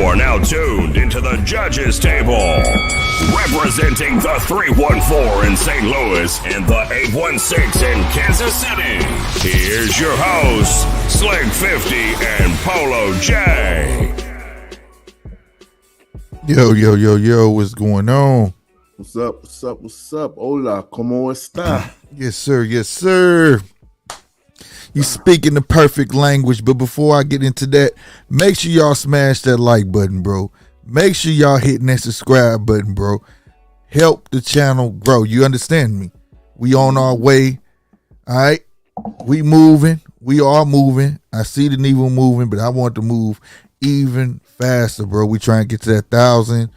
are now tuned into the judges table. Representing the 314 in St. Louis and the 816 in Kansas City. Here's your hosts, Slick 50 and Polo J. Yo, what's going on? What's up? Hola, ¿cómo está? Yes, sir. You speaking the perfect language, but before I get into that, make sure y'all smash that like button, bro. Make sure y'all hitting that subscribe button, bro. Help the channel grow. You understand me? We on our way. All right? We moving. We are moving. I see the needle moving, but I want to move even faster, bro. We trying to get to that 1,000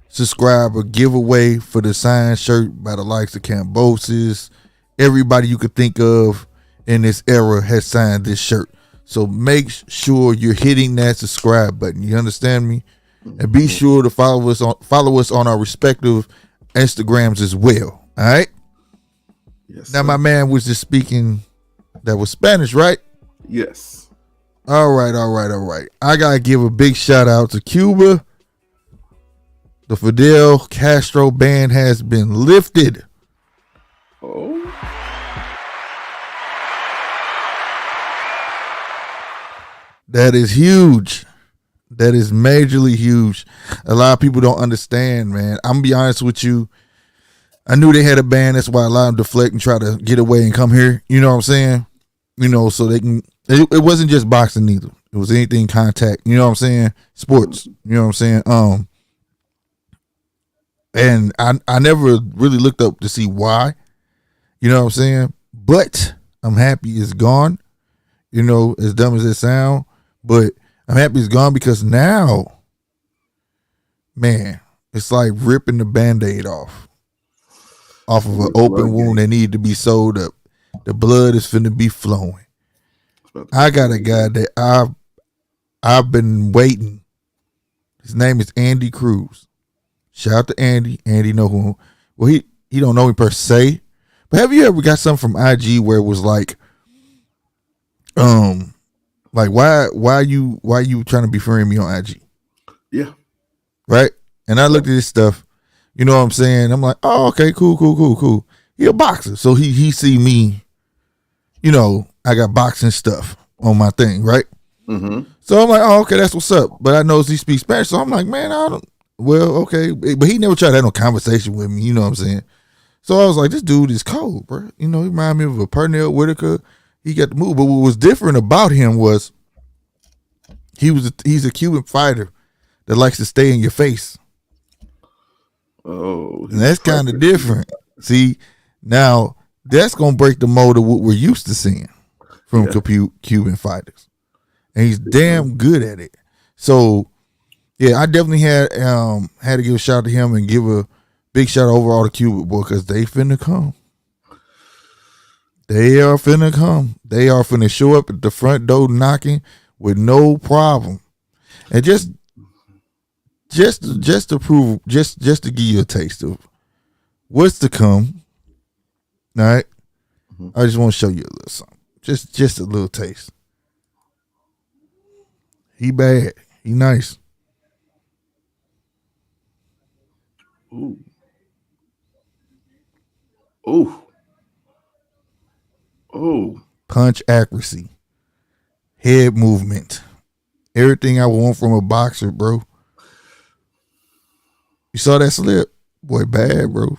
subscriber giveaway for the signed shirt by the likes of Cambosis. Everybody you could think of in this era has signed this shirt. So make sure you're hitting that subscribe button. You understand me? And be sure to follow us on our respective Instagrams as well. All right? Yes. Now Sir. my man was just speaking that was Spanish, right? Yes. All right. I gotta give a big shout out to Cuba. The Fidel Castro ban has been lifted. Oh. That is huge. That is majorly huge. A lot of people don't understand, man. I'm gonna be honest with you. I knew they had a ban. That's why a lot of them deflect and try to get away and come here. You know what I'm saying? You know, so they can. It wasn't just boxing either. It was anything contact. You know what I'm saying? Sports. You know what I'm saying? And I never really looked up to see why. You know what I'm saying? But I'm happy it's gone. You know, as dumb as it sounds. But I'm happy it's gone because now, man, it's like ripping the Band-Aid off of an open wound that needed to be sewed up. The blood is finna be flowing. I got a guy that I've been waiting. His name is Andy Cruz. Shout out to Andy. Andy know who. Well, he don't know me per se, but have you ever got something from IG where it was like why you trying to be friend me on IG? Yeah. Right? And I looked at this stuff, you know what I'm saying? I'm like, oh, okay, cool. He a boxer. So he see me, you know, I got boxing stuff on my thing, right? Mm-hmm. So I'm like, oh, okay, that's what's up. But I know he speaks Spanish, so I'm like, man, okay. But he never tried to have no conversation with me, you know what I'm saying? So I was like, this dude is cold, bro. You know, he remind me of a Pernell Whitaker. He got the move, but what was different about him was he's a Cuban fighter that likes to stay in your face. Oh, and that's kind of different. See, now that's gonna break the mold of what we're used to seeing from Cuban fighters, and he's damn good at it. So, yeah, I definitely had to give a shout out to him and give a big shout out overall to Cuba, boy, because they finna come. They are finna come. They are finna show up at the front door knocking with no problem. And just to prove, just to give you a taste of what's to come. All right. Mm-hmm. I just want to show you a little something. Just a little taste. He bad. He nice. Ooh. Ooh. Oh, punch accuracy, head movement, everything I want from a boxer, bro. You saw that slip? Boy, bad, bro.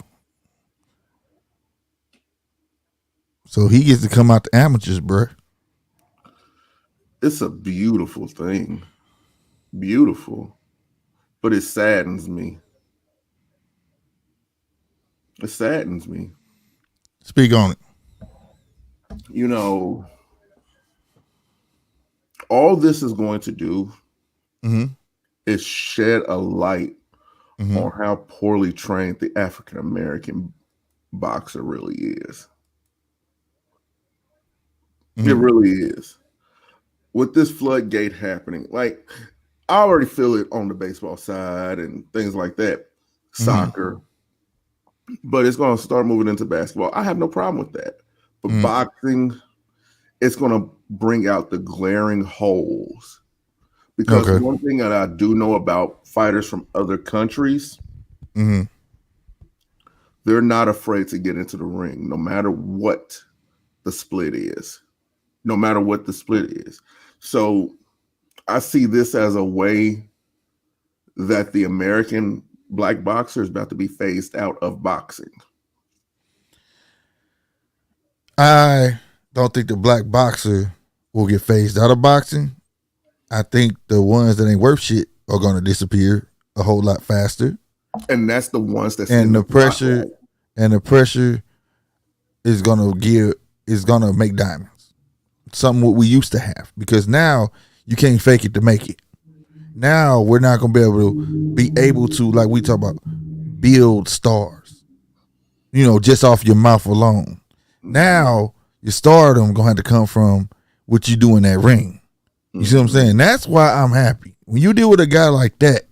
So he gets to come out the amateurs, bro. It's a beautiful thing. Beautiful. But it saddens me. It saddens me. Speak on it. You know, all this is going to do is shed a light on how poorly trained the African American boxer really is. It really is. With this floodgate happening, like I already feel it on the baseball side and things like that, soccer, but it's going to start moving into basketball. I have no problem with that. But boxing, it's going to bring out the glaring holes Because Okay. one thing that I do know about fighters from other countries, Mm-hmm. they're not afraid to get into the ring, no matter what the split is. No matter what the split is. So I see this as a way that the American black boxer is about to be phased out of boxing. I don't think the black boxer will get phased out of boxing. I think the ones that ain't worth shit are going to disappear a whole lot faster. And that's the ones that's And in the pressure spotlight. and the pressure is gonna make diamonds. Something what we used to have, because now you can't fake it to make it. Now we're not gonna be able to, like we talk about, build stars. Just off your mouth alone. Now your stardom gonna have to come from what you do in that ring. You see what I'm saying? That's why I'm happy. When you deal with a guy like that,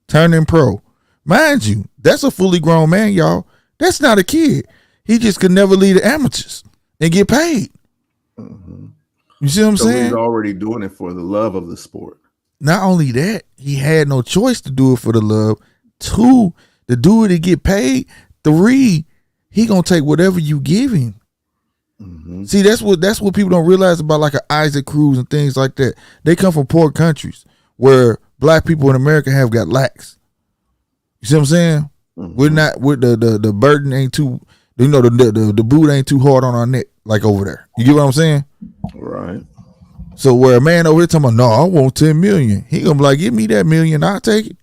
turning pro, mind you, that's a fully grown man, y'all. That's not a kid. He just could never lead the amateurs and get paid. You see what I'm So saying? he's already doing it for the love of the sport. Not only that, he had no choice to do it for the love. 2, to do it to get paid. 3, he gonna take whatever you give him. See, that's what people don't realize about like a Isaac Cruz and things like that. They come from poor countries where black people in America have got lax. You see what I'm saying? We're not with the burden ain't too, the boot ain't too hard on our neck like over there. You get what I'm saying? Right. So where a man over here talking about, no, I want 10 million. He gonna be like, give me that million, I'll take it.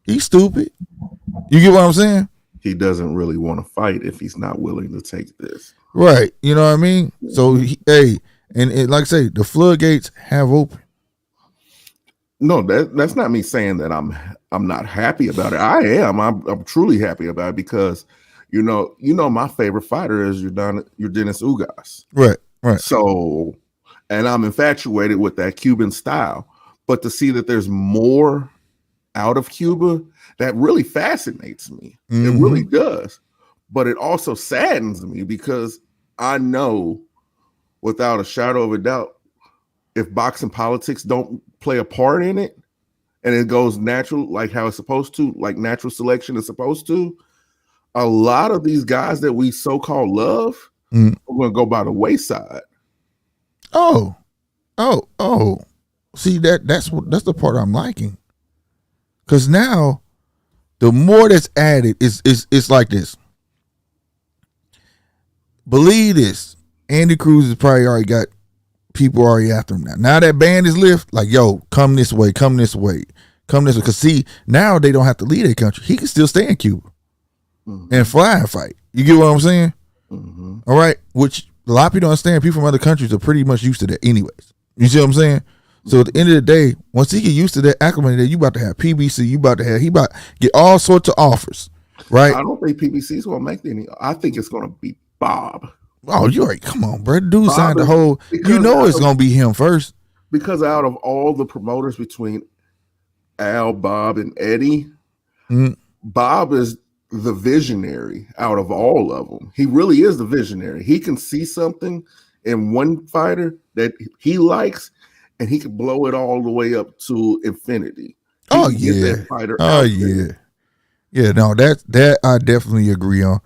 He's stupid. You get what I'm saying? He doesn't really want to fight if he's not willing to take this. Right. You know what I mean? So and like I say, the floodgates have opened. No, that's not me saying that I'm not happy about it. I am. I'm truly happy about it because you know my favorite fighter is your Dennis Ugas. Right. So, and I'm infatuated with that Cuban style. But to see that there's more out of Cuba, that really fascinates me. It really does. But it also saddens me because I know without a shadow of a doubt, if boxing politics don't play a part in it and it goes natural, like how it's supposed to, like natural selection is supposed to, a lot of these guys that we so-called love are going to go by the wayside. Oh. See, that's the part I'm liking. Because now the more that's added, it's like this. Believe this, Andy Cruz has probably already got people already after him now. Now that ban is lifted, like, yo, come this way. Because see, now they don't have to leave their country. He can still stay in Cuba and fly and fight. You get what I'm saying? All right, which a lot of people don't understand. People from other countries are pretty much used to that anyways. You see what I'm saying? So at the end of the day, once he get used to that, acclimated, you about to have PBC, he about to get all sorts of offers, right? I don't think PBC's going to make any. I think it's going to be Bob. Oh, you already, come on, bro. Dude Bob signed the whole, it's going to be him first. Because out of all the promoters between Al, Bob, and Eddie, Bob is the visionary out of all of them. He really is the visionary. He can see something in one fighter that he likes, and he can blow it all the way up to infinity. Oh yeah. Yeah, no, that I definitely agree on.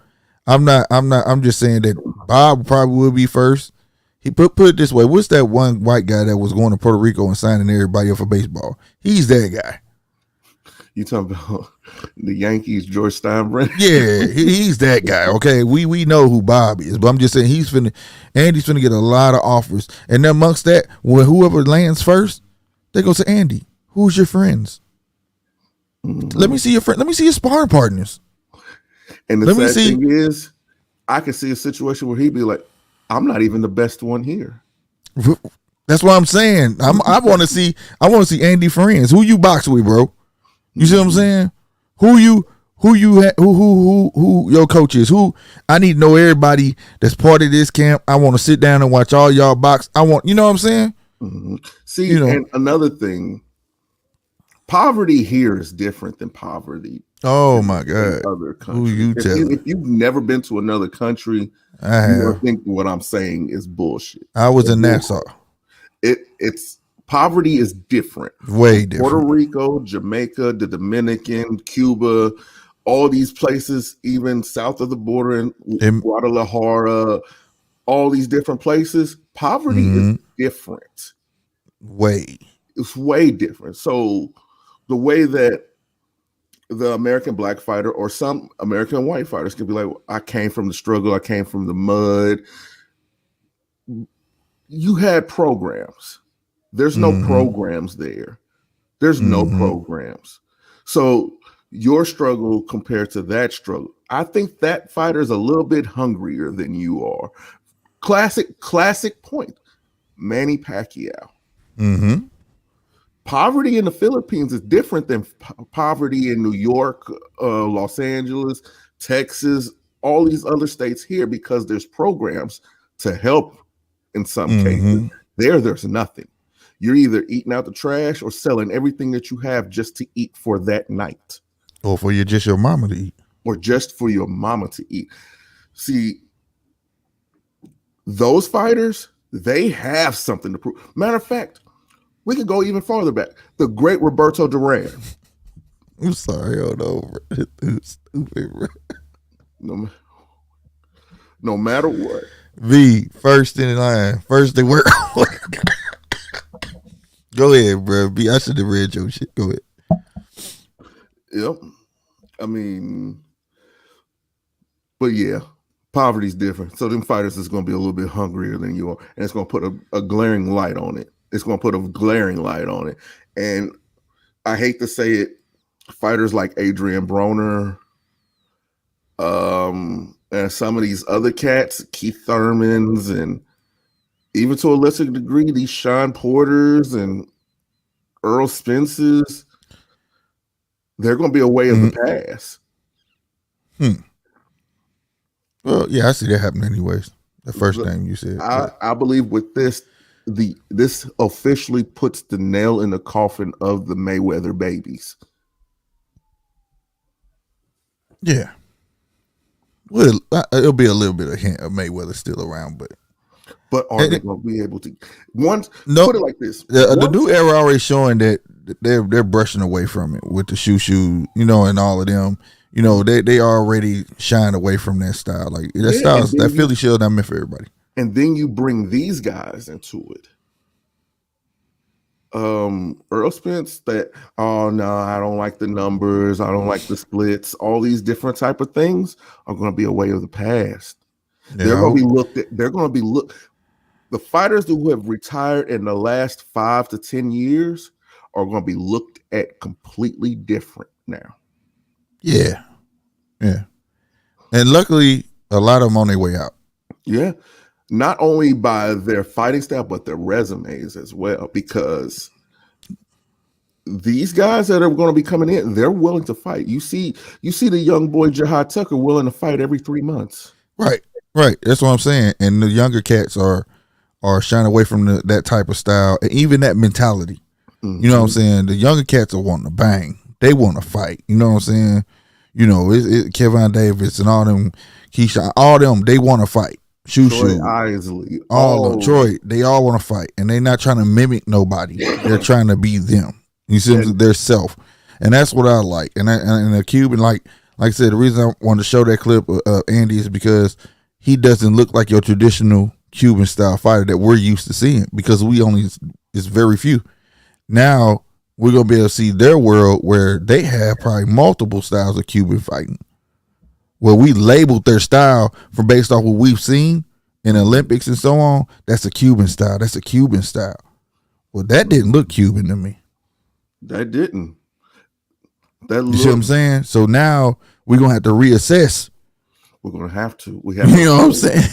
I'm just saying that Bob probably will be first. He put it this way. What's that one white guy that was going to Puerto Rico and signing everybody up for baseball? He's that guy. You talking about the Yankees, George Steinbrenner? Yeah, he's that guy. Okay, we know who Bob is, but I'm just saying Andy's finna get a lot of offers, and amongst that, whoever lands first, they go to Andy. Who's your friends? Let me see your friend. Let me see your sparring partners. And the sad thing is, I can see a situation where he'd be like, "I'm not even the best one here." That's what I'm saying. I want to see Andy friends. Who you box with, bro? You see what I'm saying? Who your coach is? Who I need to know everybody that's part of this camp. I want to sit down and watch all y'all box. You know what I'm saying? See, and another thing, poverty here is different than poverty. Oh my God! Other countries. Who you tell? If you've never been to another country, I have. You think what I'm saying is bullshit. I was in Nassau. It's Poverty is different. Way different. Puerto Rico, Jamaica, the Dominican, Cuba, all these places, even south of the border in Guadalajara, all these different places, poverty is different. It's way different. So the way that the American black fighter or some American white fighters can be like, I came from the struggle, I came from the mud. You had programs. There's no programs there. There's no programs. So your struggle compared to that struggle, I think that fighter is a little bit hungrier than you are. Classic point. Manny Pacquiao. Poverty in the Philippines is different than poverty in New York, Los Angeles, Texas, all these other states here, because there's programs to help in some cases. There's nothing. You're either eating out the trash or selling everything that you have just to eat for that night. Or for just your mama to eat. Or just for your mama to eat. See, those fighters, they have something to prove. Matter of fact, we could go even farther back. The great Roberto Duran. I'm sorry, hold over. Stupid, bro. No matter what. First in line. First in work. Go ahead, bro. I should have read your shit. Go ahead. Yep. I mean, but yeah, poverty's different. So them fighters is going to be a little bit hungrier than you are. And it's going to put a glaring light on it. It's going to put a glaring light on it. And I hate to say it, fighters like Adrian Broner, and some of these other cats, Keith Thurmans, and even to a lesser degree, these Sean Porters and Earl Spences, they're going to be a way of the past. Well, yeah, I see that happen anyways. The first name you said. I believe with this, this officially puts the nail in the coffin of the Mayweather babies. Yeah. Well, it'll be a little bit of hint of Mayweather still around, but are they going to be able to? Put it like this: the new era already showing that they're brushing away from it with the shoo, and all of them. They already shine away from that style. Like that style, that Philly shield, not meant for everybody. And then you bring these guys into it. Earl Spence, oh no, I don't like the numbers, I don't like the splits, all these different type of things are going to be a way of the past. They're going to be looked at. The fighters who have retired in the last 5 to 10 years are going to be looked at completely different now. Yeah. And luckily, a lot of them on their way out. Yeah. Not only by their fighting style, but their resumes as well, because these guys that are going to be coming in, they're willing to fight. You see the young boy Jahad Tucker willing to fight every 3 months. Right. That's what I'm saying. And the younger cats are shying away from that type of style and even that mentality. You know what I'm saying? The younger cats are wanting to bang. They want to fight. You know what I'm saying? Kevin Davis and all them, Keyshawn, all them, they want to fight. Troy Isley, all of them. Troy, they all want to fight, and they're not trying to mimic nobody. They're trying to be them. You see, their self, and that's what I like. And the Cuban, like I said, the reason I wanted to show that clip of Andy is because he doesn't look like your traditional Cuban style fighter that we're used to seeing, because it's very few. Now we're gonna be able to see their world where they have probably multiple styles of Cuban fighting. Where we labeled their style from based off what we've seen in Olympics and so on, that's a Cuban style. That's a Cuban style. Well, that didn't look Cuban to me. That didn't. You see what I'm saying? So now we're gonna have to reassess. We're gonna have to. We have. You know what I'm saying?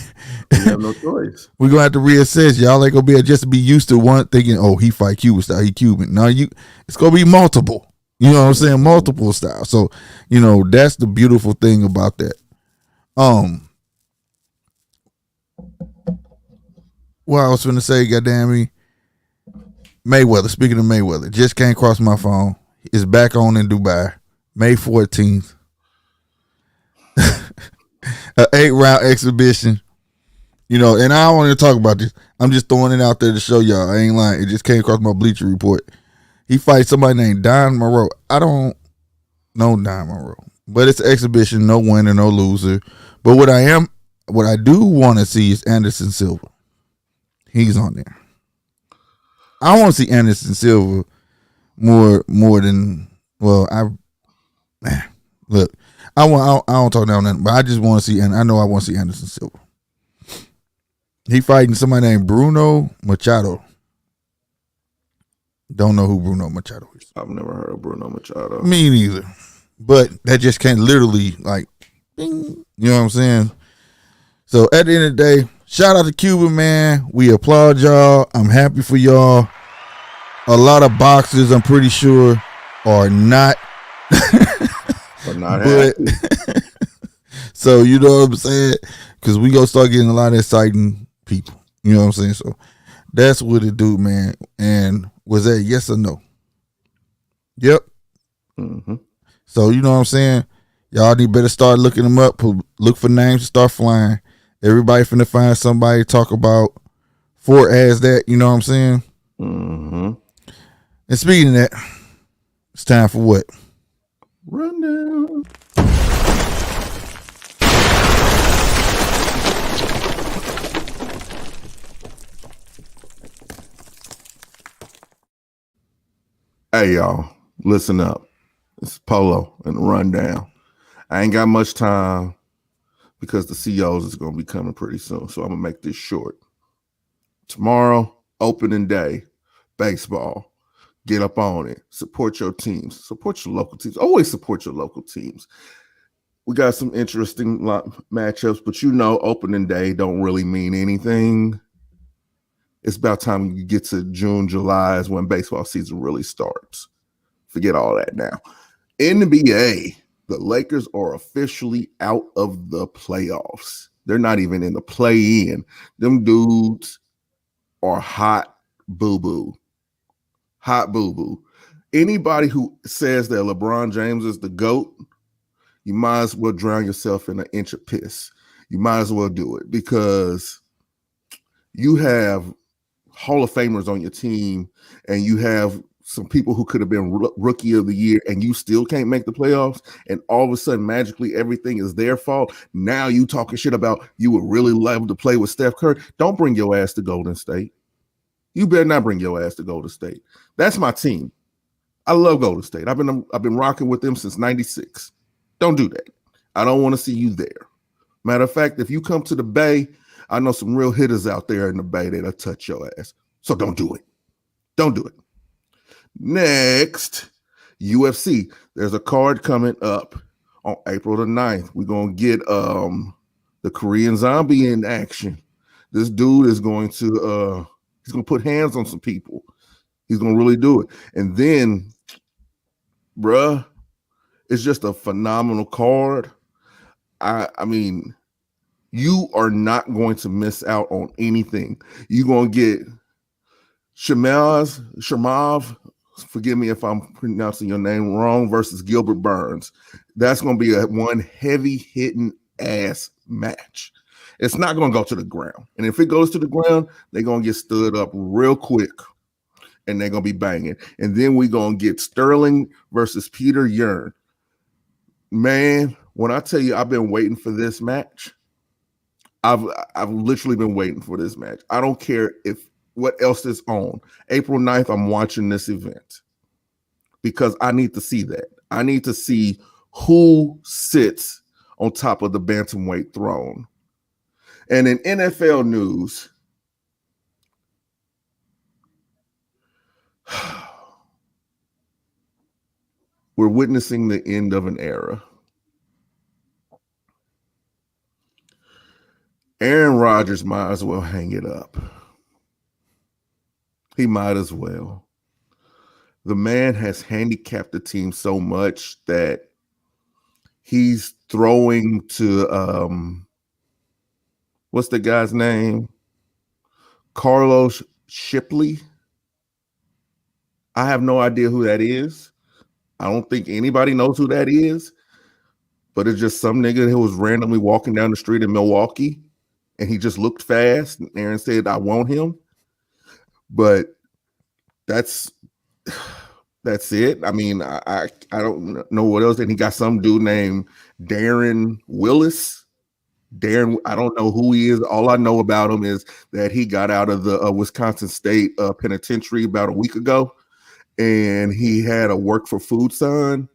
We have no choice. We're gonna have to reassess. Y'all ain't gonna be able just to be used to one thinking, oh, he fight Cuban style, he Cuban. No, it's gonna be multiple. You know what I'm saying? Multiple styles. So, that's the beautiful thing about that. Well, I was going to say, goddamn me, Mayweather, speaking of Mayweather, just came across my phone. It's back on in Dubai, May 14th. An 8-round exhibition. You know, and I don't want to talk about this. I'm just throwing it out there to show y'all. I ain't lying. It just came across my Bleacher Report. He fights somebody named Don Moreau. I don't know Don Moreau, but it's an exhibition. No winner, no loser. But what I do want to see is Anderson Silva. He's on there. I want to see Anderson Silva more than look. I don't talk down nothing, but I just want to see, and I know I want to see Anderson Silva. He fighting somebody named Bruno Machado. Don't know who Bruno Machado is. I've never heard of Bruno Machado. Me neither. But that just can't literally like, bing, you know what I'm saying? So at the end of the day, shout out to Cuban, man. We applaud y'all. I'm happy for y'all. A lot of boxers, I'm pretty sure, are not. But not happy. So you know what I'm saying? Because we gonna start getting a lot of exciting people. You know what I'm saying? So that's what it do, man. And was that yes or no? Yep. Mm-hmm. So you know what I'm saying? Y'all need better start looking them up. Look for names to start flying. Everybody finna find somebody to talk about for as that. You know what I'm saying? Mm-hmm. And speaking of that, it's time for what? Rundown. Hey y'all, listen up. It's Polo and the Rundown. I ain't got much time because the CEOs is going to be coming pretty soon, so I'm going to make this short. Tomorrow, opening day, baseball. Get up on it. Support your teams. Support your local teams. Always support your local teams. We got some interesting matchups, but you know opening day don't really mean anything. It's about time you get to June, July is when baseball season really starts. Forget all that now. NBA, the Lakers are officially out of the playoffs. They're not even in the play-in. Them dudes are hot boo-boo. Hot boo-boo. Anybody who says that LeBron James is the GOAT, you might as well drown yourself in an inch of piss. You might as well do it because you have Hall of Famers on your team and you have some people who could have been rookie of the year and you still can't make the playoffs, and all of a sudden magically everything is their fault. Now you talking shit about you would really love to play with Steph Curry. Don't bring your ass to Golden State. You better not bring your ass to Golden State. That's my team. I love Golden State. I've been rocking with them since '96. Don't do that. I don't want to see you there. Matter of fact, if you come to the Bay, I know some real hitters out there in the Bay that'll touch your ass. So don't do it. Don't do it. Next, UFC. There's a card coming up on April the 9th. We're going to get the Korean Zombie in action. This dude is going to he's going to put hands on some people. He's going to really do it. And then, bruh, it's just a phenomenal card. I mean, you are not going to miss out on anything. You're going to get Shamov, forgive me if I'm pronouncing your name wrong, versus Gilbert Burns. That's going to be one heavy-hitting ass match. It's not going to go to the ground. And if it goes to the ground, they're going to get stood up real quick, and they're going to be banging. And then we're going to get Sterling versus Peter Yan. Man, when I tell you I've been waiting for this match, I've literally been waiting for this match. I don't care if what else is on. April 9th, I'm watching this event because I need to see that. I need to see who sits on top of the bantamweight throne. And in NFL news, we're witnessing the end of an era. Aaron Rodgers might as well hang it up. He might as well. The man has handicapped the team so much that he's throwing to what's the guy's name? Carlos Shipley. I have no idea who that is. I don't think anybody knows who that is, but it's just some nigga who was randomly walking down the street in Milwaukee and he just looked fast. And Aaron said, "I want him," but that's it. I mean, I don't know what else. And he got some dude named Darren Willis. Darren, I don't know who he is. All I know about him is that he got out of the Wisconsin State penitentiary about a week ago, and he had a work for food son.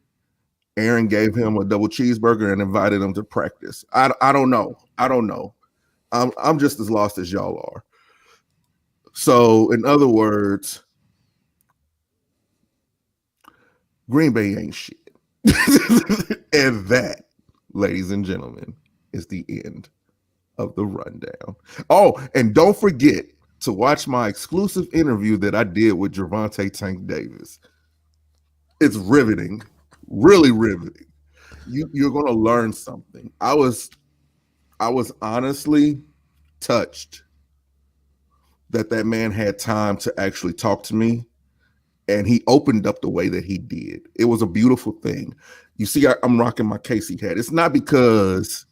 Aaron gave him a double cheeseburger and invited him to practice. I don't know. I'm just as lost as y'all are. So, in other words, Green Bay ain't shit. And that, ladies and gentlemen, is the end of the rundown. Oh, and don't forget to watch my exclusive interview that I did with Gervonta Tank Davis. It's riveting, really riveting. You're going to learn something. I was honestly touched that man had time to actually talk to me, and he opened up the way that he did. It was a beautiful thing. You see, I'm rocking my Casey hat. It's not because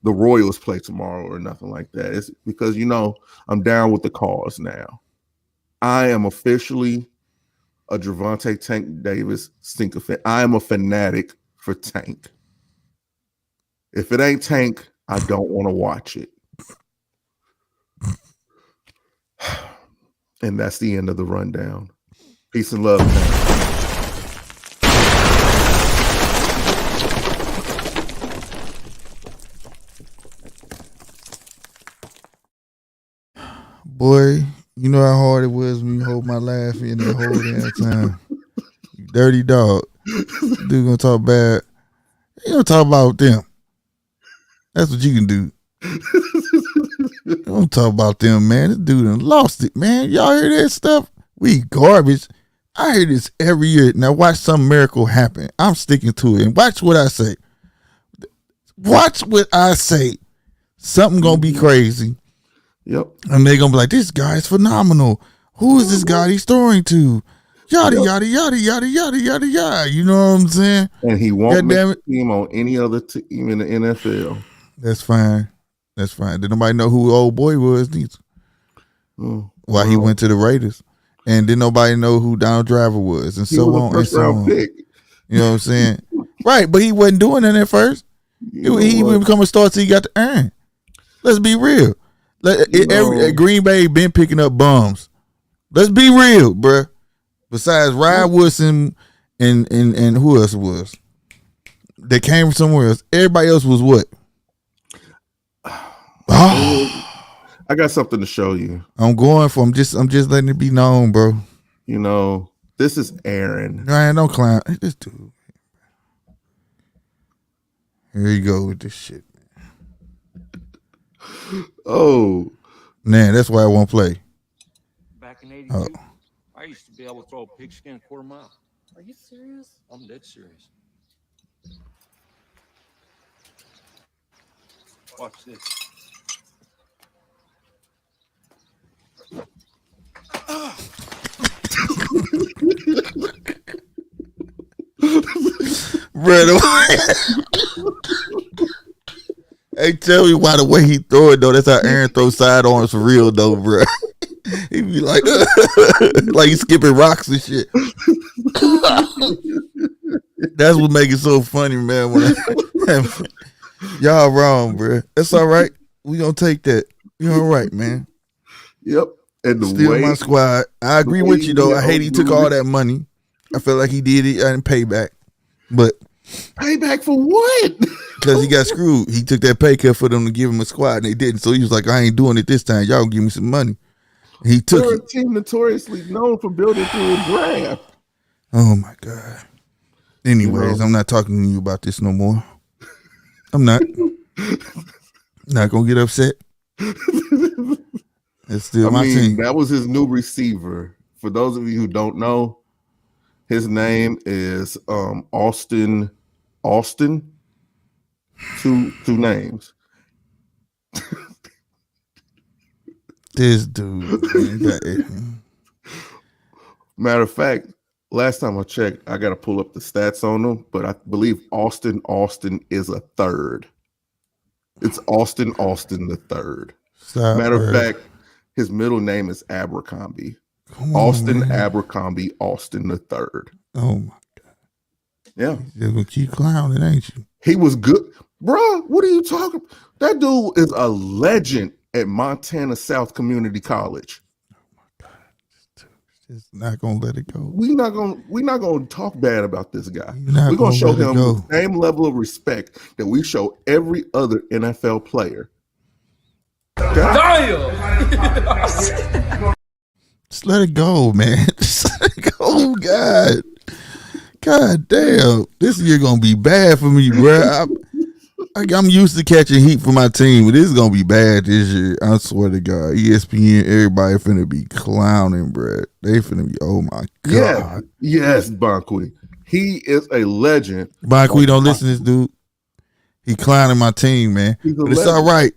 the Royals play tomorrow or nothing like that. It's because, I'm down with the cause now. I am officially a Gervonta Tank Davis stinker fan. I am a fanatic for Tank. If it ain't Tank, I don't want to watch it. And that's the end of the rundown. Peace and love, man. Boy, you know how hard it was when you hold my laugh in the whole damn time. You dirty dog. Dude gonna talk bad. You gonna talk about them. That's what you can do. Don't talk about them, man. This dude done lost it, man. Y'all hear that stuff? We garbage. I hear this every year. Now watch some miracle happen. I'm sticking to it. And watch what I say. Watch what I say. Something gonna be crazy. Yep. And they gonna be like, this guy's phenomenal. Who is this guy he's throwing to? Yada, yada, yada, yada, yada, yada, yada. You know what I'm saying? And he won't make a team on any other team in the NFL. That's fine. That's fine. Did nobody know who old boy was? Why he went to the Raiders. And didn't nobody know who Donald Driver was, and so on and so on. Pick. You know what I'm saying? Right, but he wasn't doing that at first. He would become a star till he got to earn. Let's be real. Green Bay been picking up bums. Let's be real, bruh. Besides Ryan Woodson and who else was? They came from somewhere else. Everybody else was what? I got something to show you. I'm just letting it be known, bro. This is Aaron. Ryan, don't clown. This dude. Here you go with this shit. Oh. Man, that's why I won't play. Back in 82, I used to be able to throw a pigskin a quarter mile. Are you serious? I'm dead serious. Watch this. Brother. Hey, tell me why the way he throw it though. That's how Aaron throws sidearms for real though, bro. He be like, like he's skipping rocks and shit. That's what makes it so funny, man. Y'all wrong, bro. That's all right. We gonna take that. You all right, man? Yep. And the still my squad. I agree with you though. I hate he took all that money. I feel like he did it and payback, but payback for what? Because he got screwed. He took that pay cut for them to give him a squad, and they didn't. So he was like, "I ain't doing it this time. Y'all give me some money." He took They're it. A team notoriously known for building through a draft. Oh my god. Anyways, I'm not talking to you about this no more. I'm not. Not gonna get upset. It's still my team. That was his new receiver. For those of you who don't know, his name is Austin. Two names. This dude. Man, matter of fact, last time I checked, I got to pull up the stats on him, but I believe Austin is a third. It's Austin the third. Stop, Matter of bro. fact, his middle name is Abercrombie. Come on, Austin man. Abercrombie Austin the third. Oh my God. Yeah. You're gonna keep clowning, ain't you? He was good. Bruh, what are you talking? That dude is a legend at Montana South Community College. Just not gonna let it go. We're not gonna talk bad about this guy. You're not We're gonna show let it him go. the same level of respect that we show every other NFL player. Just let it go, man. Just let it go, God. God damn. This year gonna be bad for me, bro. I'm used to catching heat for my team, but this is gonna be bad this year. I swear to God. ESPN, everybody finna be clowning, bro. They finna be, oh my God. Yes, Bonqui. He is a legend. Bonqui, don't listen to this dude. He clowning my team, man. But it's all right.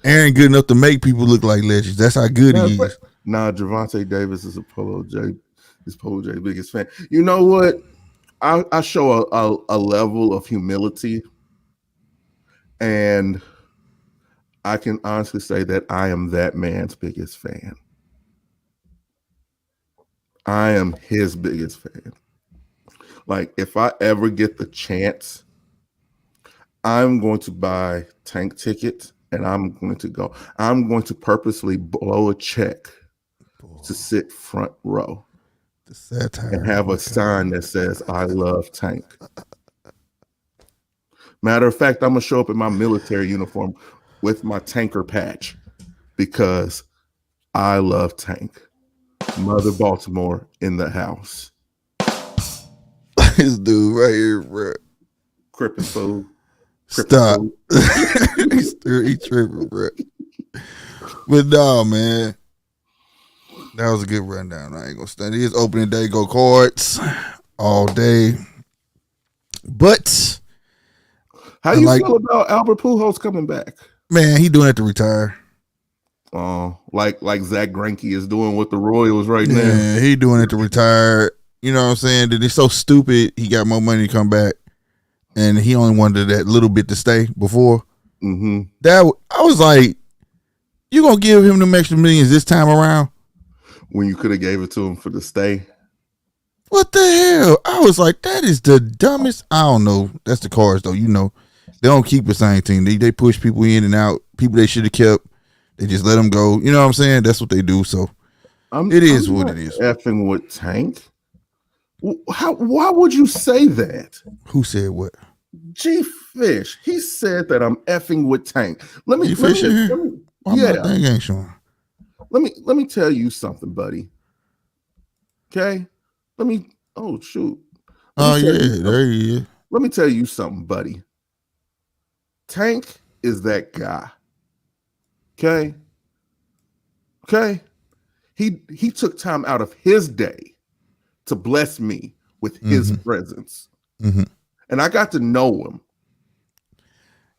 Aaron good enough to make people look like legends. That's how good he is. Nah, Javante Davis is Polo J biggest fan. You know what? I show a level of humility, and I can honestly say that I am that man's biggest fan. I am his biggest fan. Like, if I ever get the chance, I'm going to buy Tank tickets and I'm going to go. I'm going to purposely blow a check to sit front row and have a sign that says, I love Tank. Matter of fact, I'm going to show up in my military uniform with my tanker patch because I love Tank. Mother Baltimore in the house. This dude right here, bro. Crippin' fool. Stop. He tripping, bro. But no, man. That was a good rundown. I ain't gonna stand. It is opening day. Go Cards all day. But how you feel about Albert Pujols coming back? Man, he doing it to retire. Like Zach Greinke is doing with the Royals right now. Yeah, he doing it to retire. You know what I'm saying? That it's so stupid. He got more money to come back, and he only wanted that little bit to stay before. Mm-hmm. That I was like, you gonna give him them extra millions this time around? When you could have gave it to him for the stay. What the hell? I was like, that is the dumbest. I don't know. That's the Cards though. You know, they don't keep the same team. They push people in and out. People they should have kept. They just let them go. You know what I'm saying? That's what they do. So it is what it is. Effing with Tank. Why would you say that? Who said what? G Fish. He said that I'm effing with Tank. Let me thing ain't showing. Let me tell you something, buddy. Okay? Oh shoot. There he is. Let me tell you something, buddy. Tank is that guy. Okay? He took time out of his day to bless me with his presence. Mm-hmm. And I got to know him.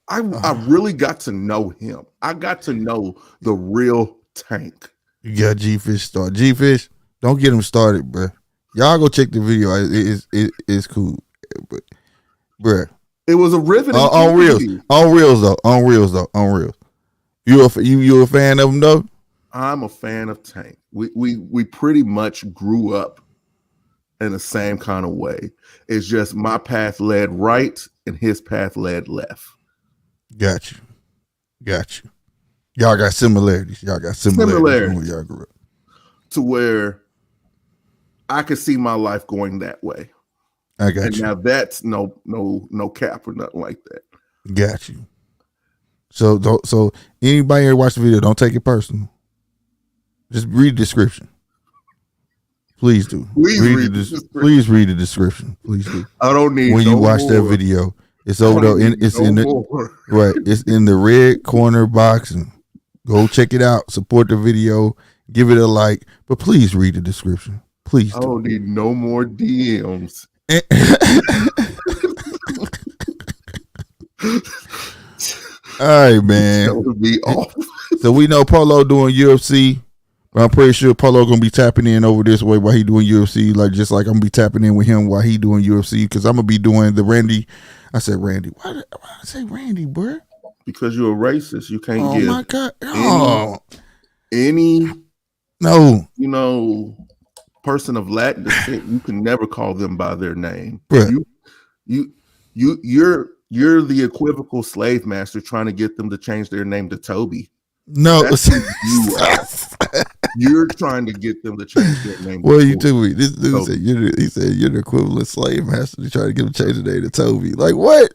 I really got to know him. I got to know the real Tank. You got G-Fish started. G-Fish, don't get him started, bro. Y'all go check the video. It's cool. But, bro. It was a riveting on reels though. You a fan of him though? I'm a fan of Tank. We pretty much grew up in the same kind of way. It's just my path led right and his path led left. Got you. Y'all got similarities. When y'all grew up. To where I could see my life going that way. I got you. Now that's no cap or nothing like that. Got you. So anybody here watch the video, don't take it personal. Just read the description. Please do. Please read the description. Please do. I don't need when you watch that video. It's over there. It's in the red corner box, and go check it out. Support the video. Give it a like, but please read the description. Please. I don't need no more DMs. All right, man. So we know Polo doing UFC. But I'm pretty sure Polo gonna be tapping in over this way while he doing UFC, just like I'm gonna be tapping in with him while he doing UFC, because I'm gonna be doing the Randy. I said Randy. Why did I say Randy, bro? because you're a racist. You can't Oh give my God. Oh any no, person of Latin descent. You can never call them by their name. Bruh. You're the equivocal slave master trying to get them to change their name to Toby. No. That's who you are. You're trying to get them to change their name. Well, you tell me. This dude Toby. said you're the equivalent slave master to try to get him to change the name to Toby. Like what?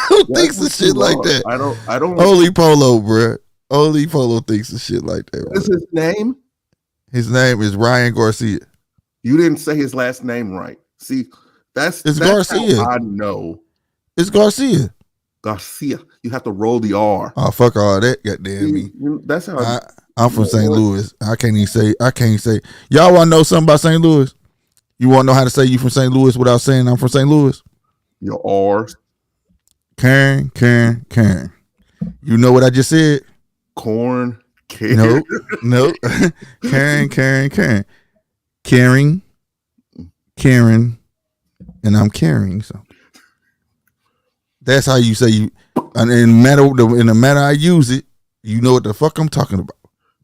Who thinks of shit like that? I don't. Only Polo, bruh. Only Polo thinks of shit like that. What's his name? His name is Ryan Garcia. You didn't say his last name right. See, that's Garcia. How I know. It's Garcia. Garcia. You have to roll the R. Oh, fuck all that. Goddamn me. That's how I'm from St. Louis. I can't say. Y'all want to know something about St. Louis? You want to know how to say you from St. Louis without saying I'm from St. Louis? Your R's. Karen. You know what I just said? Corn. No. Karen. Karen. And I'm carrying something. That's how you say you. And in the matter I use it, you know what the fuck I'm talking about.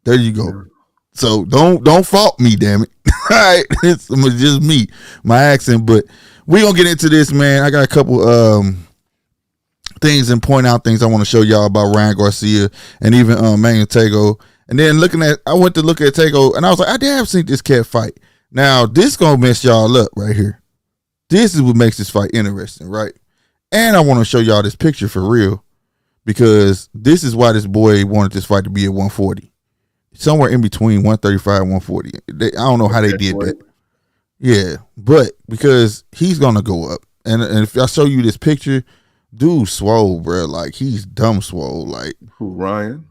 There you go. So don't fault me, damn it. All right, it's just me, my accent. But we gonna get into this, man. I got a couple things and point out things I want to show y'all about Ryan Garcia and even Manuel Tagoe. And then I went to look at Tagoe and I was like, I did have seen this cat fight. Now this gonna mess y'all up right here. This is what makes this fight interesting, right? And I want to show y'all this picture for real because this is why this boy wanted this fight to be at 140. Somewhere in between 135 and 140. I don't know how they did that. Yeah, but because he's going to go up. And if I show you this picture, dude swole, bro. Like, he's dumb swole. Like, Who, Ryan?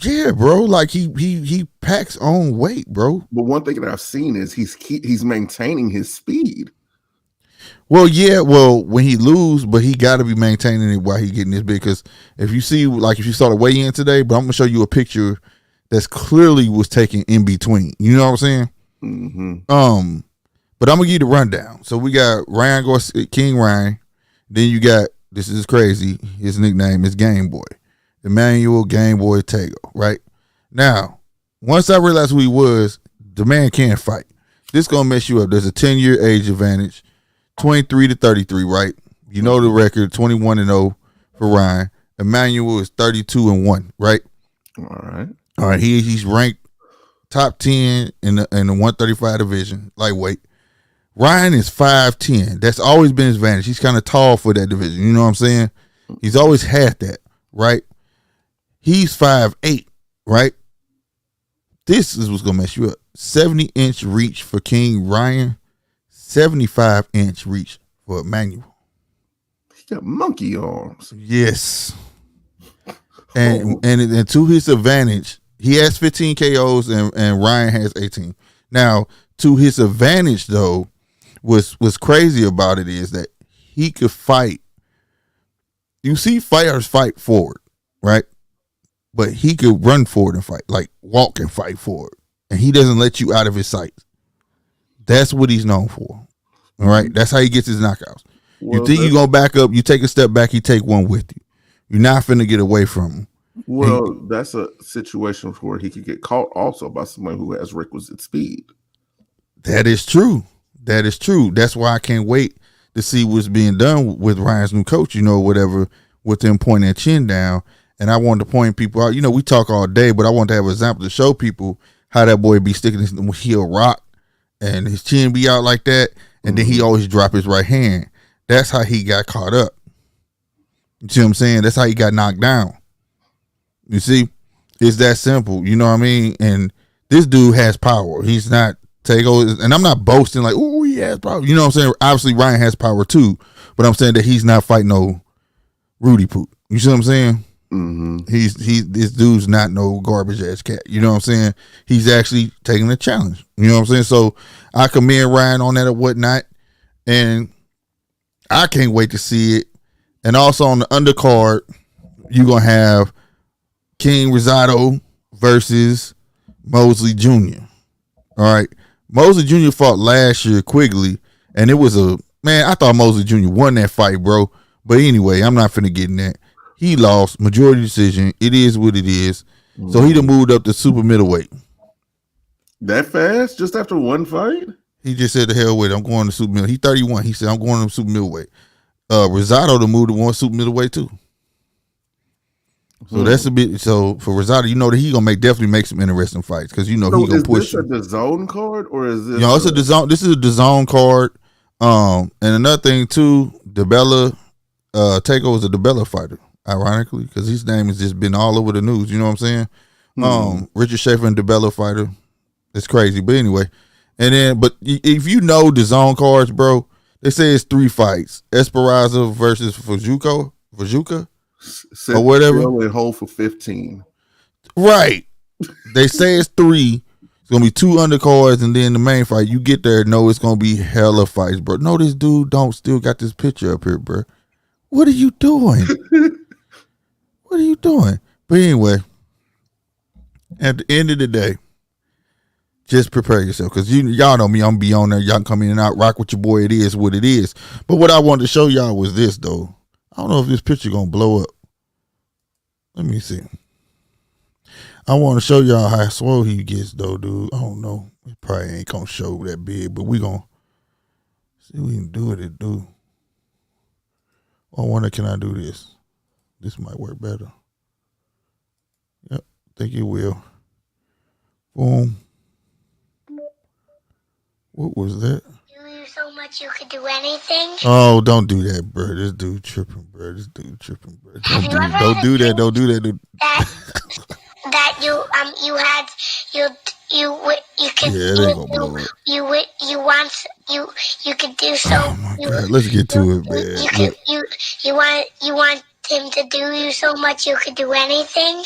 Yeah, bro. Like, he packs on weight, bro. But one thing that I've seen is he's maintaining his speed. Well, yeah, when he lose, but he got to be maintaining it while he getting this big. Because if you saw the weigh-in today, but I'm going to show you a picture that's clearly was taken in between. You know what I'm saying? Mm-hmm. But I'm going to give you the rundown. So we got Ryan Garcia, King Ryan. Then you got, this is crazy, his nickname is Game Boy. Emmanuel Game Boy Tagoe, right? Now, once I realized who he was, the man can't fight. This going to mess you up. There's a 10-year age advantage. 23 to 33, right? You know the record, 21-0 for Ryan. Emmanuel is 32-1, right? All right. He's ranked top 10 in the 135 division, lightweight. Ryan is 5'10". That's always been his advantage. He's kind of tall for that division. You know what I'm saying? He's always had that, right? He's 5'8", right? This is what's gonna mess you up. 70-inch reach for King Ryan. 75-inch reach for Emmanuel. He got monkey arms. Yes. And to his advantage, he has 15 KOs and Ryan has 18. Now, to his advantage though, what's crazy about it is that he could fight. You see fighters fight forward, right? But he could run forward and fight, like walk and fight forward. And he doesn't let you out of his sight. That's what he's known for. All right. That's how he gets his knockouts. Well, you think you're going to back up, you take a step back, he take one with you. You're not finna get away from him. Well, that's a situation where he could get caught also by someone who has requisite speed. That is true. That's why I can't wait to see what's being done with Ryan's new coach, whatever, with them pointing their chin down. And I wanted to point people out. We talk all day, but I want to have an example to show people how that boy be sticking his heel rock and his chin be out like that. And then he always drop his right hand. That's how he got caught up. You see what I'm saying? That's how he got knocked down. You see? It's that simple. You know what I mean? And this dude has power. He's not Tagoe. And I'm not boasting like, oh, he has power. You know what I'm saying? Obviously, Ryan has power too. But I'm saying that he's not fighting no Rudy Poot. You see what I'm saying? Mm-hmm. This dude's not no garbage ass cat. You know what I'm saying? He's actually taking a challenge. You know what I'm saying? So I commend Ryan on that or whatnot, and I can't wait to see it. And also on the undercard, you're gonna have King Rosado versus Mosley Jr. All right, Mosley Jr. fought last year Quigley, and it was I thought Mosley Jr. won that fight, bro. But anyway, I'm not finna get in that. He lost majority decision. It is what it is. So he done moved up to super middleweight. That fast? Just after one fight? He just said the hell with it. I'm going to super middleweight. He 31. He said I'm going to super middleweight. Rosado to move to one super middleweight too. So that's a bit. So for Rosado, you know that he gonna definitely make some interesting fights because you know he gonna push. Is this a DAZN card or is this? It's a DAZN. This is a DAZN card. And another thing too, DeBella, Tagoe is a DeBella fighter. Ironically, because his name has just been all over the news. You know what I'm saying? Richard Schaefer and DeBella fighter. It's crazy, but anyway. And then, but if you know the zone cards, bro, they say it's 3 fights: Esperanza versus Vajuka, or whatever. Only hold for 15. Right. They say it's 3. It's gonna be 2 undercards, and then the main fight. You get there, know it's gonna be hella fights, bro. No, this dude don't still got this picture up here, bro. What are you doing? What are you doing? But anyway, at the end of the day, just prepare yourself because y'all know me. I'm be on there. Y'all can come in and out, rock with your boy. It is what it is. But what I wanted to show y'all was this, though. I don't know if this picture gonna blow up. Let me see. I want to show y'all how swole he gets, though, dude. I don't know. It probably ain't gonna show that big, but we gonna see what we can do with it, dude. I wonder, can I do this? This might work better. Yep, think it will. Boom. What was that? You so much you could do anything. Oh, don't do that, bro. This dude tripping, bro. Don't do that. Don't do that. Dude. That you could you could do so. Oh my God, let's get to it, man. You want him to do you so much you could do anything.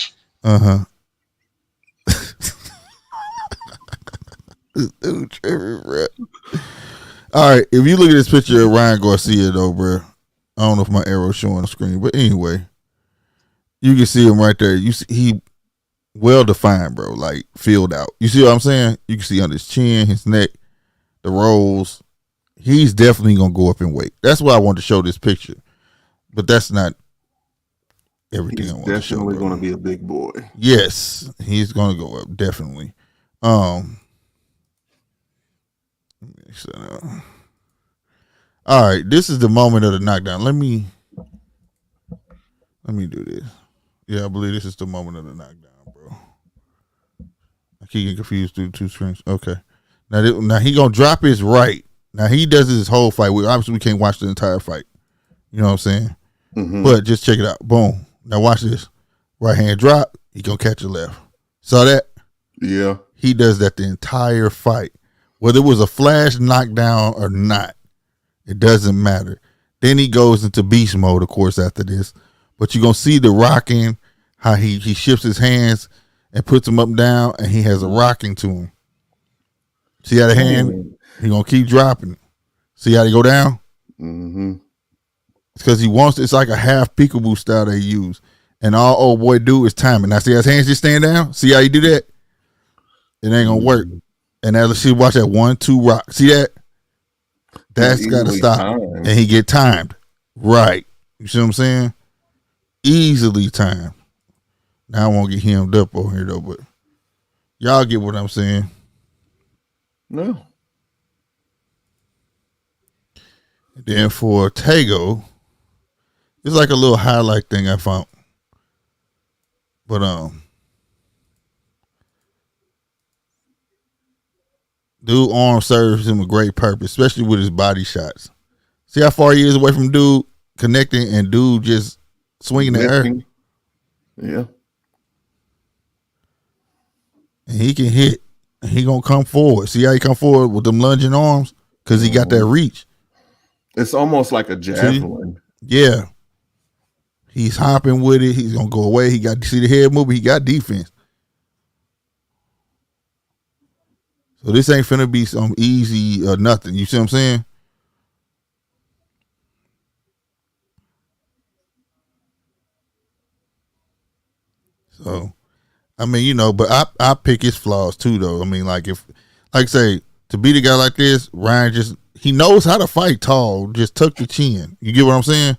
This dude tripping, bro. All right, if you look at this picture of Ryan Garcia, though, bro, I don't know if my arrow's showing on the screen, but anyway, you can see him right there. You see he well defined, bro, like filled out. You see what I'm saying? You can see on his chin, his neck, the rolls. He's definitely gonna go up in weight. That's why I wanted to show this picture, but that's not everything. He's I want to show. Definitely gonna be a big boy. Yes, he's gonna go up definitely. All right, this is the moment of the knockdown. Let me do this. Yeah, I believe this is the moment of the knockdown, bro. I keep getting confused through 2 screens. Okay, now he gonna drop his right. Now he does his whole fight. Obviously we can't watch the entire fight. You know what I'm saying? Mm-hmm. But just check it out. Boom. Now watch this. Right hand drop. He gonna catch your left. Saw that? Yeah. He does that the entire fight. Whether it was a flash knockdown or not, it doesn't matter. Then he goes into beast mode, of course, after this. But you're going to see the rocking, how he shifts his hands and puts them up and down, and he has a rocking to him. See how the hand? He going to keep dropping. See how they go down? Mm-hmm. It's because he wants, it's like a half peekaboo style they use. And all old boy do is time it. Now see how his hands just stand down? See how he do that? It ain't going to work. And now let's see, watch that 1-2 rock. See that? That's got to stop. And he get timed. Right. You see what I'm saying? Easily timed. Now I won't get hemmed up over here though, but y'all get what I'm saying. No. And then for Tagoe, it's like a little highlight thing I found. But dude arm serves him a great purpose, especially with his body shots. See how far he is away from dude connecting and dude just swinging the air. Yeah. And he can hit. And he gonna come forward. See how he come forward with them lunging arms? Because he got that reach. It's almost like a javelin. Yeah. He's hopping with it. He's gonna go away. He got, see the head moving. He got defense. So this ain't finna be some easy or nothing. You see what I'm saying? So, I mean, you know, but I pick his flaws too, though. I mean, like say, to beat a guy like this, Ryan he knows how to fight tall. Just tuck the chin. You get what I'm saying?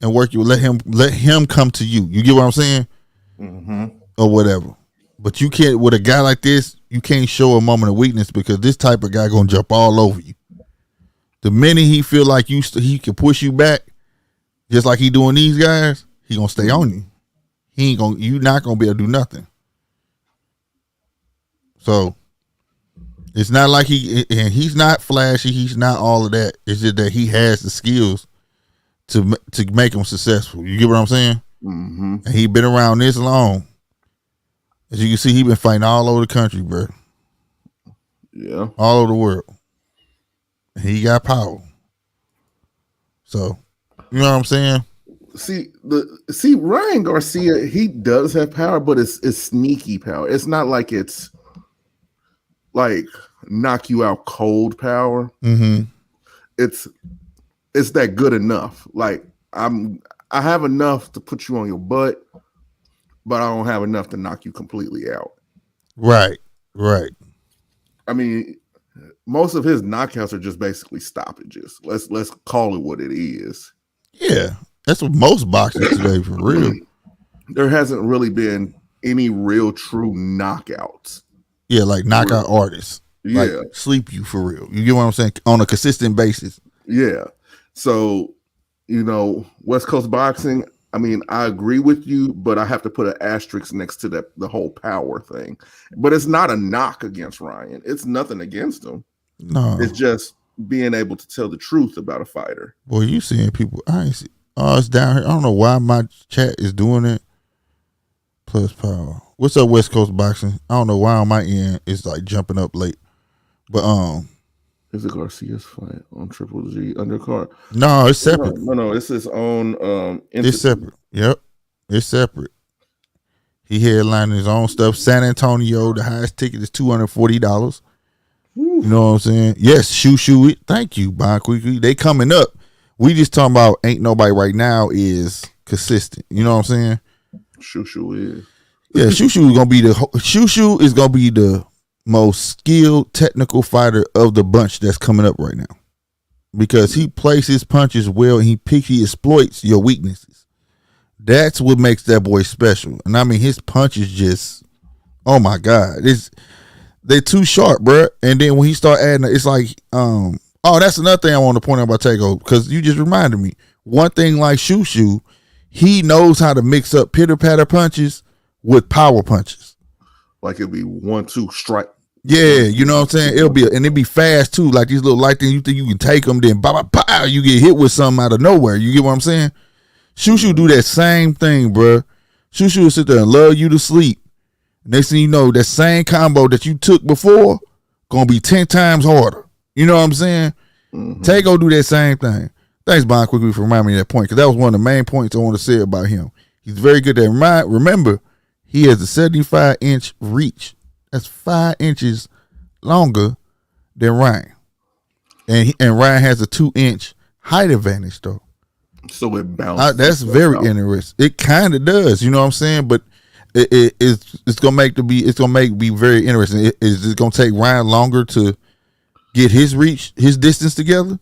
and work you. Let him come to you. You get what I'm saying? Mm-hmm. Or whatever. But you can't, with a guy like this, you can't show a moment of weakness because this type of guy gonna jump all over you. The minute he feel like he can push you back, just like he doing these guys, he gonna stay on you. You not gonna be able to do nothing. So it's not like he's not flashy. He's not all of that. It's just that he has the skills to make him successful. You get what I'm saying? Mm-hmm. And he been around this long. As you can see, he been fighting all over the country, bro. Yeah, all over the world. And he got power. So, you know what I'm saying? See, Ryan Garcia, he does have power, but it's sneaky power. It's not like it's like knock you out cold power. Mm-hmm. It's that good enough. Like I have enough to put you on your butt, but I don't have enough to knock you completely out. Right. I mean, most of his knockouts are just basically stoppages. Let's call it what it is. Yeah, that's what most boxers today, for real. There hasn't really been any real true knockouts. Yeah, like knockout artists. Yeah. Like sleep you for real. You get what I'm saying? On a consistent basis. Yeah. So, West Coast boxing, I mean, I agree with you, but I have to put an asterisk next to the whole power thing. But it's not a knock against Ryan. It's nothing against him. No. It's just being able to tell the truth about a fighter. Boy, you seeing people. I ain't see. Oh, it's down here. I don't know why my chat is doing it. Plus power. What's up, West Coast boxing? I don't know why on my end it's like jumping up late. But is it Garcia's fight on Triple G undercard? No, it's separate. No, it's his own It's separate. Yep. It's separate. He headlining his own stuff. San Antonio, the highest ticket is $240. You know what I'm saying? Yes, shoe it. Thank you, Bon Quickly. They coming up. We just talking about ain't nobody right now is consistent. You know what I'm saying? Shoo is. Yeah, Shoo is gonna be the most skilled technical fighter of the bunch that's coming up right now. Because he plays his punches well and he exploits your weaknesses. That's what makes that boy special. And I mean his punches just, oh my God. They're too sharp, bro. And then when he start adding, it's like, that's another thing I want to point out about Tagoe, because you just reminded me. One thing like Shoo, he knows how to mix up pitter-patter punches with power punches. Like it'll be 1-2 strike. Yeah, you know what I'm saying? It'll be fast too. Like these little light things, you think you can take them, then pow, you get hit with something out of nowhere. You get what I'm saying? Shoo do that same thing, bro. Shoo will sit there and love you to sleep. Next thing you know, that same combo that you took before gonna be 10 times harder. You know what I'm saying? Mm-hmm. Tagoe do that same thing. Thanks, Bon, quickly for reminding me of that point, because that was one of the main points I want to say about him. He's very good at remember, he has a 75-inch reach. That's 5 inches longer than Ryan. And Ryan has a 2-inch height advantage, though. So it balances. That's very interesting. It kind of does, you know what I'm saying? But it's gonna make be very interesting. Is it gonna take Ryan longer to get his distance together,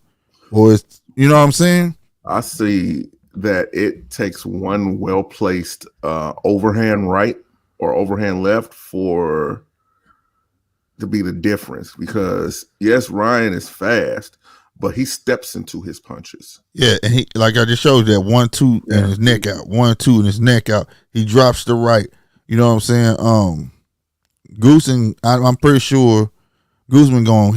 or you know what I'm saying? I see that it takes one well placed overhand right or overhand left to be the difference, because yes, Ryan is fast, but he steps into his punches. Yeah, and he, like I just showed you, that 1-2 and his neck out, 1-2 and his neck out. He drops the right. You know what I'm saying? Goosen, I'm pretty sure Guzman gonna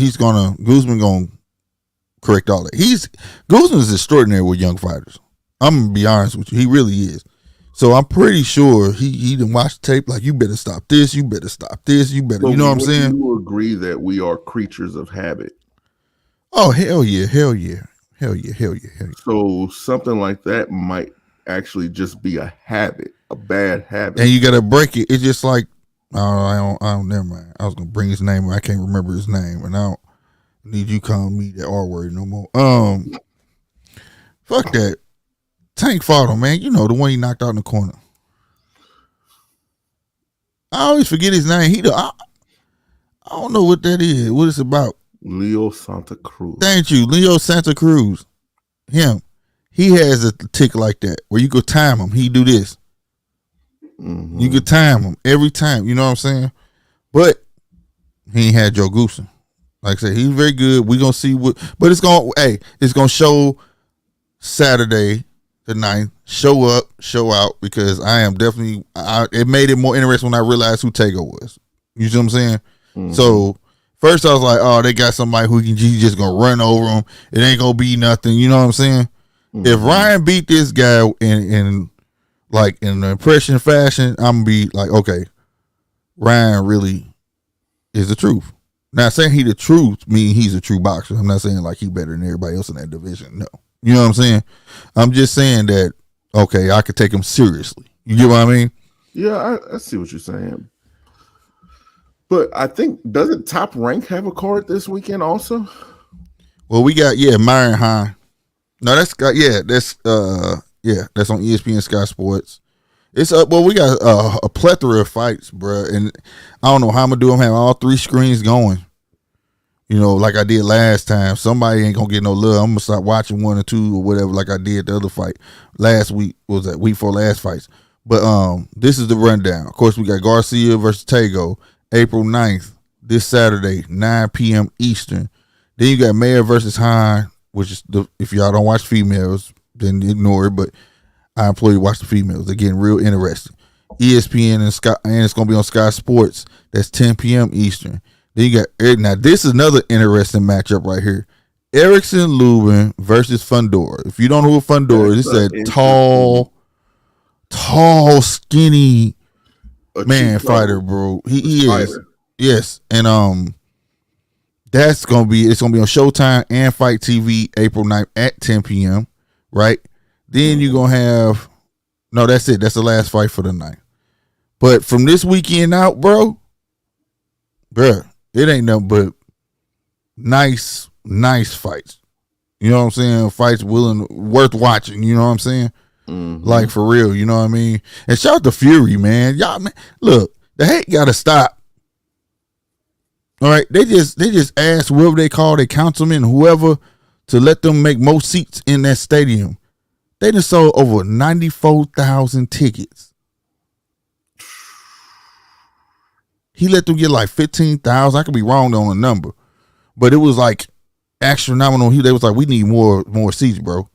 correct all that. Guzman is extraordinary with young fighters. I'm gonna be honest with you, he really is. So I'm pretty sure he didn't watch the tape like, you better stop this, you better stop this, you better. So you know what I'm saying? Do you agree that we are creatures of habit? Oh hell yeah. So something like that might actually just be a habit, a bad habit, and you gotta break it. It's just like, I don't. Never mind. I was gonna bring his name, I can't remember his name, and I don't need you calling me that R word no more. Fuck that. Tank fought him, man. You know, the one he knocked out in the corner. I always forget his name. I don't know what that is. What it's about. Leo Santa Cruz. Thank you, Leo Santa Cruz. Him. He has a tick like that where you could time him. He do this. Mm-hmm. You could time him every time. You know what I'm saying? But he ain't had Joe Goosen. Like I said, he's very good. We gonna see what, but it's gonna show Saturday the 9th. Show up, show out, because I am definitely. It made it more interesting when I realized who Tagoe was. You see what I'm saying? Mm-hmm. So first I was like, oh, they got somebody who can just gonna run over him. It ain't gonna be nothing. You know what I'm saying? Mm-hmm. If Ryan beat this guy in like in the impression fashion, I'm gonna be like, okay, Ryan really is the truth. Not saying he the truth mean he's a true boxer. I'm not saying like he better than everybody else in that division. No. You know what I'm saying? I'm just saying that, okay, I could take him seriously. You get what I mean? Yeah, I see what you're saying. But I think, doesn't Top Rank have a card this weekend also? Well, we got, Myron High. No, that's on ESPN Sky Sports. It's up. Well, we got a plethora of fights, bro, and I don't know how I'm gonna do. I'm having all 3 screens going. You know, like I did last time. Somebody ain't gonna get no love. I'm gonna start watching 1 or 2 or whatever, like I did the other fight last week. What was that week for last fights? But this is the rundown. Of course, we got Garcia versus Tagoe, April 9th, this Saturday, 9 p.m. Eastern. Then you got Mayer versus Hine, which is if y'all don't watch females, then ignore it. But I implore you to watch the females. They're getting real interesting. ESPN and Sky, and it's gonna be on Sky Sports. That's 10 p.m. Eastern. Then you got, now this is another interesting matchup right here. Erickson Lubin versus Fundora. If you don't know who Fundora is, it's that tall, skinny man fighter, bro. He is. Yes. And it's gonna be on Showtime and Fight TV April 9th at 10 p.m. Right? Then you're gonna have, no, that's it. That's the last fight for the night. But from this weekend out, bruh, it ain't nothing but nice fights. You know what I'm saying? Fights worth watching. You know what I'm saying? Mm-hmm. Like for real. You know what I mean? And shout out to Fury, man. Y'all, man, look, the hate gotta stop. All right, they just asked whoever they call their councilman, whoever, to let them make more seats in that stadium. They done sold over 94,000 tickets. He let them get like 15,000. I could be wrong on the number, but it was like astronomical. They was like, we need more seats, bro,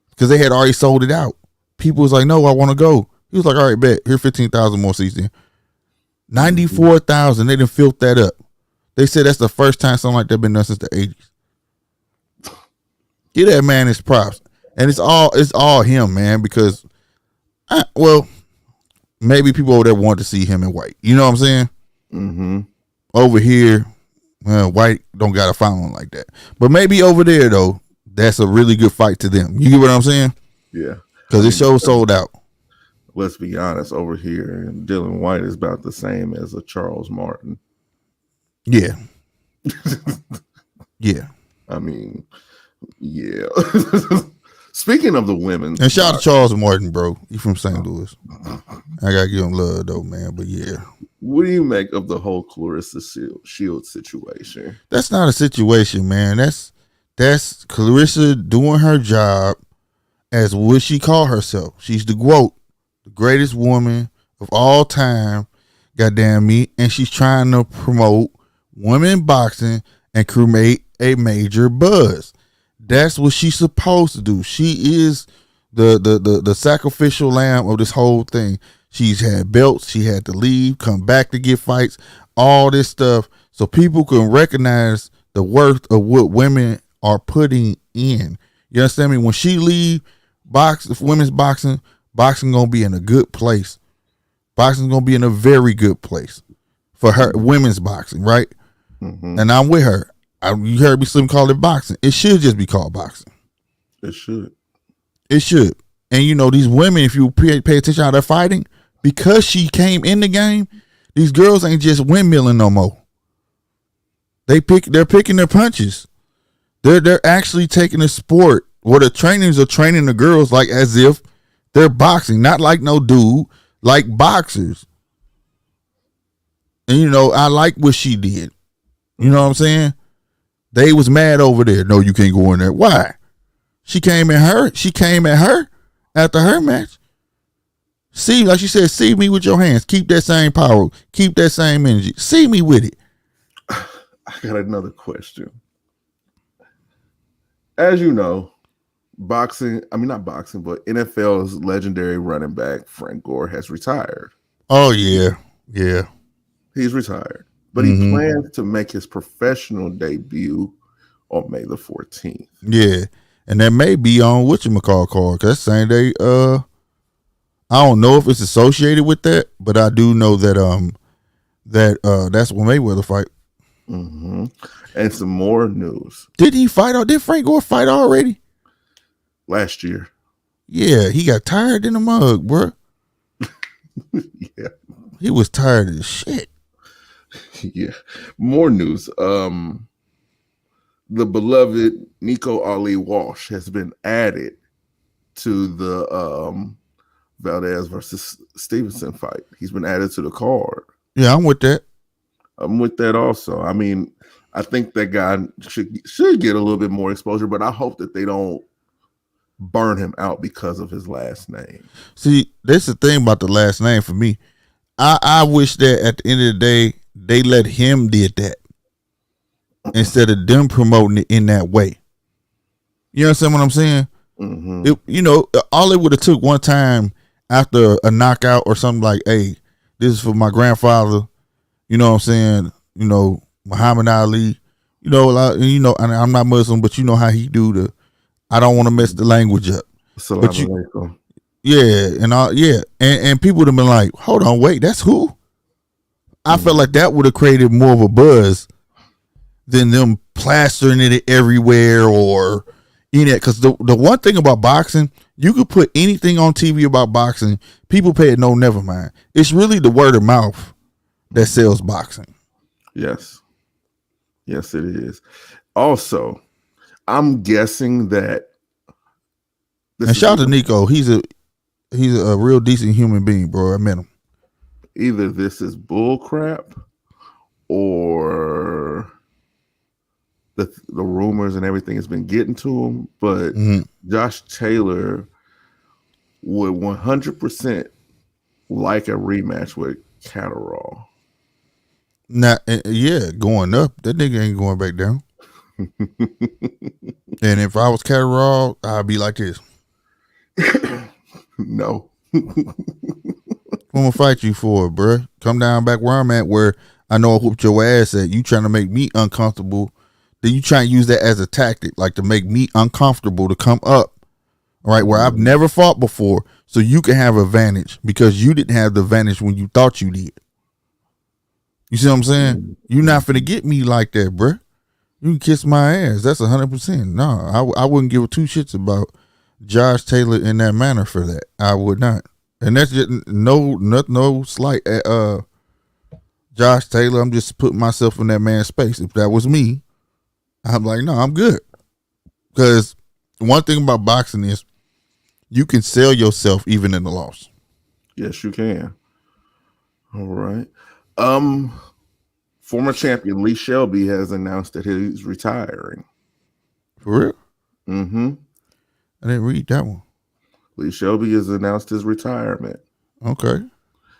because they had already sold it out. People was like, no, I want to go. He was like, all right, bet. Here, 15,000 more seats then. 94,000. They done filled that up. They said that's the first time something like that been done since the 80s. Give that man his props. And it's all him, man, because, maybe people over there want to see him in white. You know what I'm saying? Mm-hmm. Over here, white don't got a following like that. But maybe over there, though, that's a really good fight to them. You get what I'm saying? Yeah. Because it show sold out. Let's be honest, over here, Dylan White is about the same as a Charles Martin. Yeah. Yeah. I mean, yeah. Speaking of the women. And shout out to Charles Martin, bro. He from St. Louis. I got to give him love, though, man. But yeah. What do you make of the whole Clarissa Shields situation? That's not a situation, man. That's Clarissa doing her job as what she call herself. She's the GOAT, the greatest woman of all time, goddamn me. And she's trying to promote women boxing and create a major buzz. That's what she's supposed to do. She is the sacrificial lamb of this whole thing. She's had belts. She had to leave, come back to get fights, all this stuff, so people can recognize the worth of what women are putting in. You understand me? When she leave women's boxing gonna be in a good place. Boxing's gonna be in a very good place for her, women's boxing, right? Mm-hmm. And I'm with her. You heard me call it boxing. It should just be called boxing. It should. And you know, these women, if you pay attention to how they're fighting, because she came in the game, these girls ain't just windmilling no more. They're picking their punches. They're actually taking the sport where the trainers are training the girls like as if they're boxing, not like no dude, like boxers. And you know, I like what she did. You know what I'm saying? They was mad over there. No, you can't go in there. Why? She came at her after her match. See, like she said, see me with your hands. Keep that same power. Keep that same energy. See me with it. I got another question. As you know, not boxing, but NFL's legendary running back, Frank Gore, has retired. Oh, yeah. Yeah. He's retired. But he plans to make his professional debut on May the 14th. Yeah. And that may be on whatchamacall card. Because same day, I don't know if it's associated with that, but I do know that that's when Mayweather fight. Mm-hmm. And some more news. Did he fight? Did Frank Gore fight already? Last year. Yeah, he got tired in the mug, bro. Yeah. He was tired as shit. Yeah. More news. The beloved Nico Ali Walsh has been added to the Valdez versus Stevenson fight. He's been added to the card. Yeah, I'm with that. I'm with that also. I mean, I think that guy should get a little bit more exposure, but I hope that they don't burn him out because of his last name. See, that's the thing about the last name for me. I wish that at the end of the day, they let him did that instead of them promoting it in that way. You understand what I'm saying? Mm-hmm. All it would have took one time after a knockout or something like, hey, this is for my grandfather. You know what I'm saying? Muhammad Ali. And I'm not Muslim, but you know how he do I don't want to mess the language up. Assalamu alaikum. And people would have been like, hold on, wait, that's who? I felt like that would have created more of a buzz than them plastering it everywhere or because the one thing about boxing, you could put anything on TV about boxing, people pay it no, never mind. It's really the word of mouth that sells boxing. Yes, it is. Also, I'm guessing that. And shout out to Nico. He's a real decent human being, bro. I met him. Either this is bull crap or the rumors and everything has been getting to him, but Josh Taylor would 100% like a rematch with Catterall. Now, going up. That nigga ain't going back down. And if I was Catterall, I'd be like this. No. I'm gonna fight you for it, bro. Come down back where I'm at, where I know I whooped your ass at. You trying to make me uncomfortable. Then you try and use that as a tactic, like to make me uncomfortable to come up, all right, where I've never fought before, so you can have advantage because you didn't have the advantage when you thought you did. You see what I'm saying? You're not finna get me like that, bro. You can kiss my ass. That's 100%. No, I wouldn't give two shits about Josh Taylor in that manner for that. I would not. And that's just no slight at Josh Taylor. I'm just putting myself in that man's space. If that was me, I'm like, no, I'm good. Because one thing about boxing is you can sell yourself even in the loss. Yes, you can. All right. Former champion Lee Shelby has announced that he's retiring. For real? Mm-hmm. I didn't read that one. Lee Shelby has announced his retirement. Okay.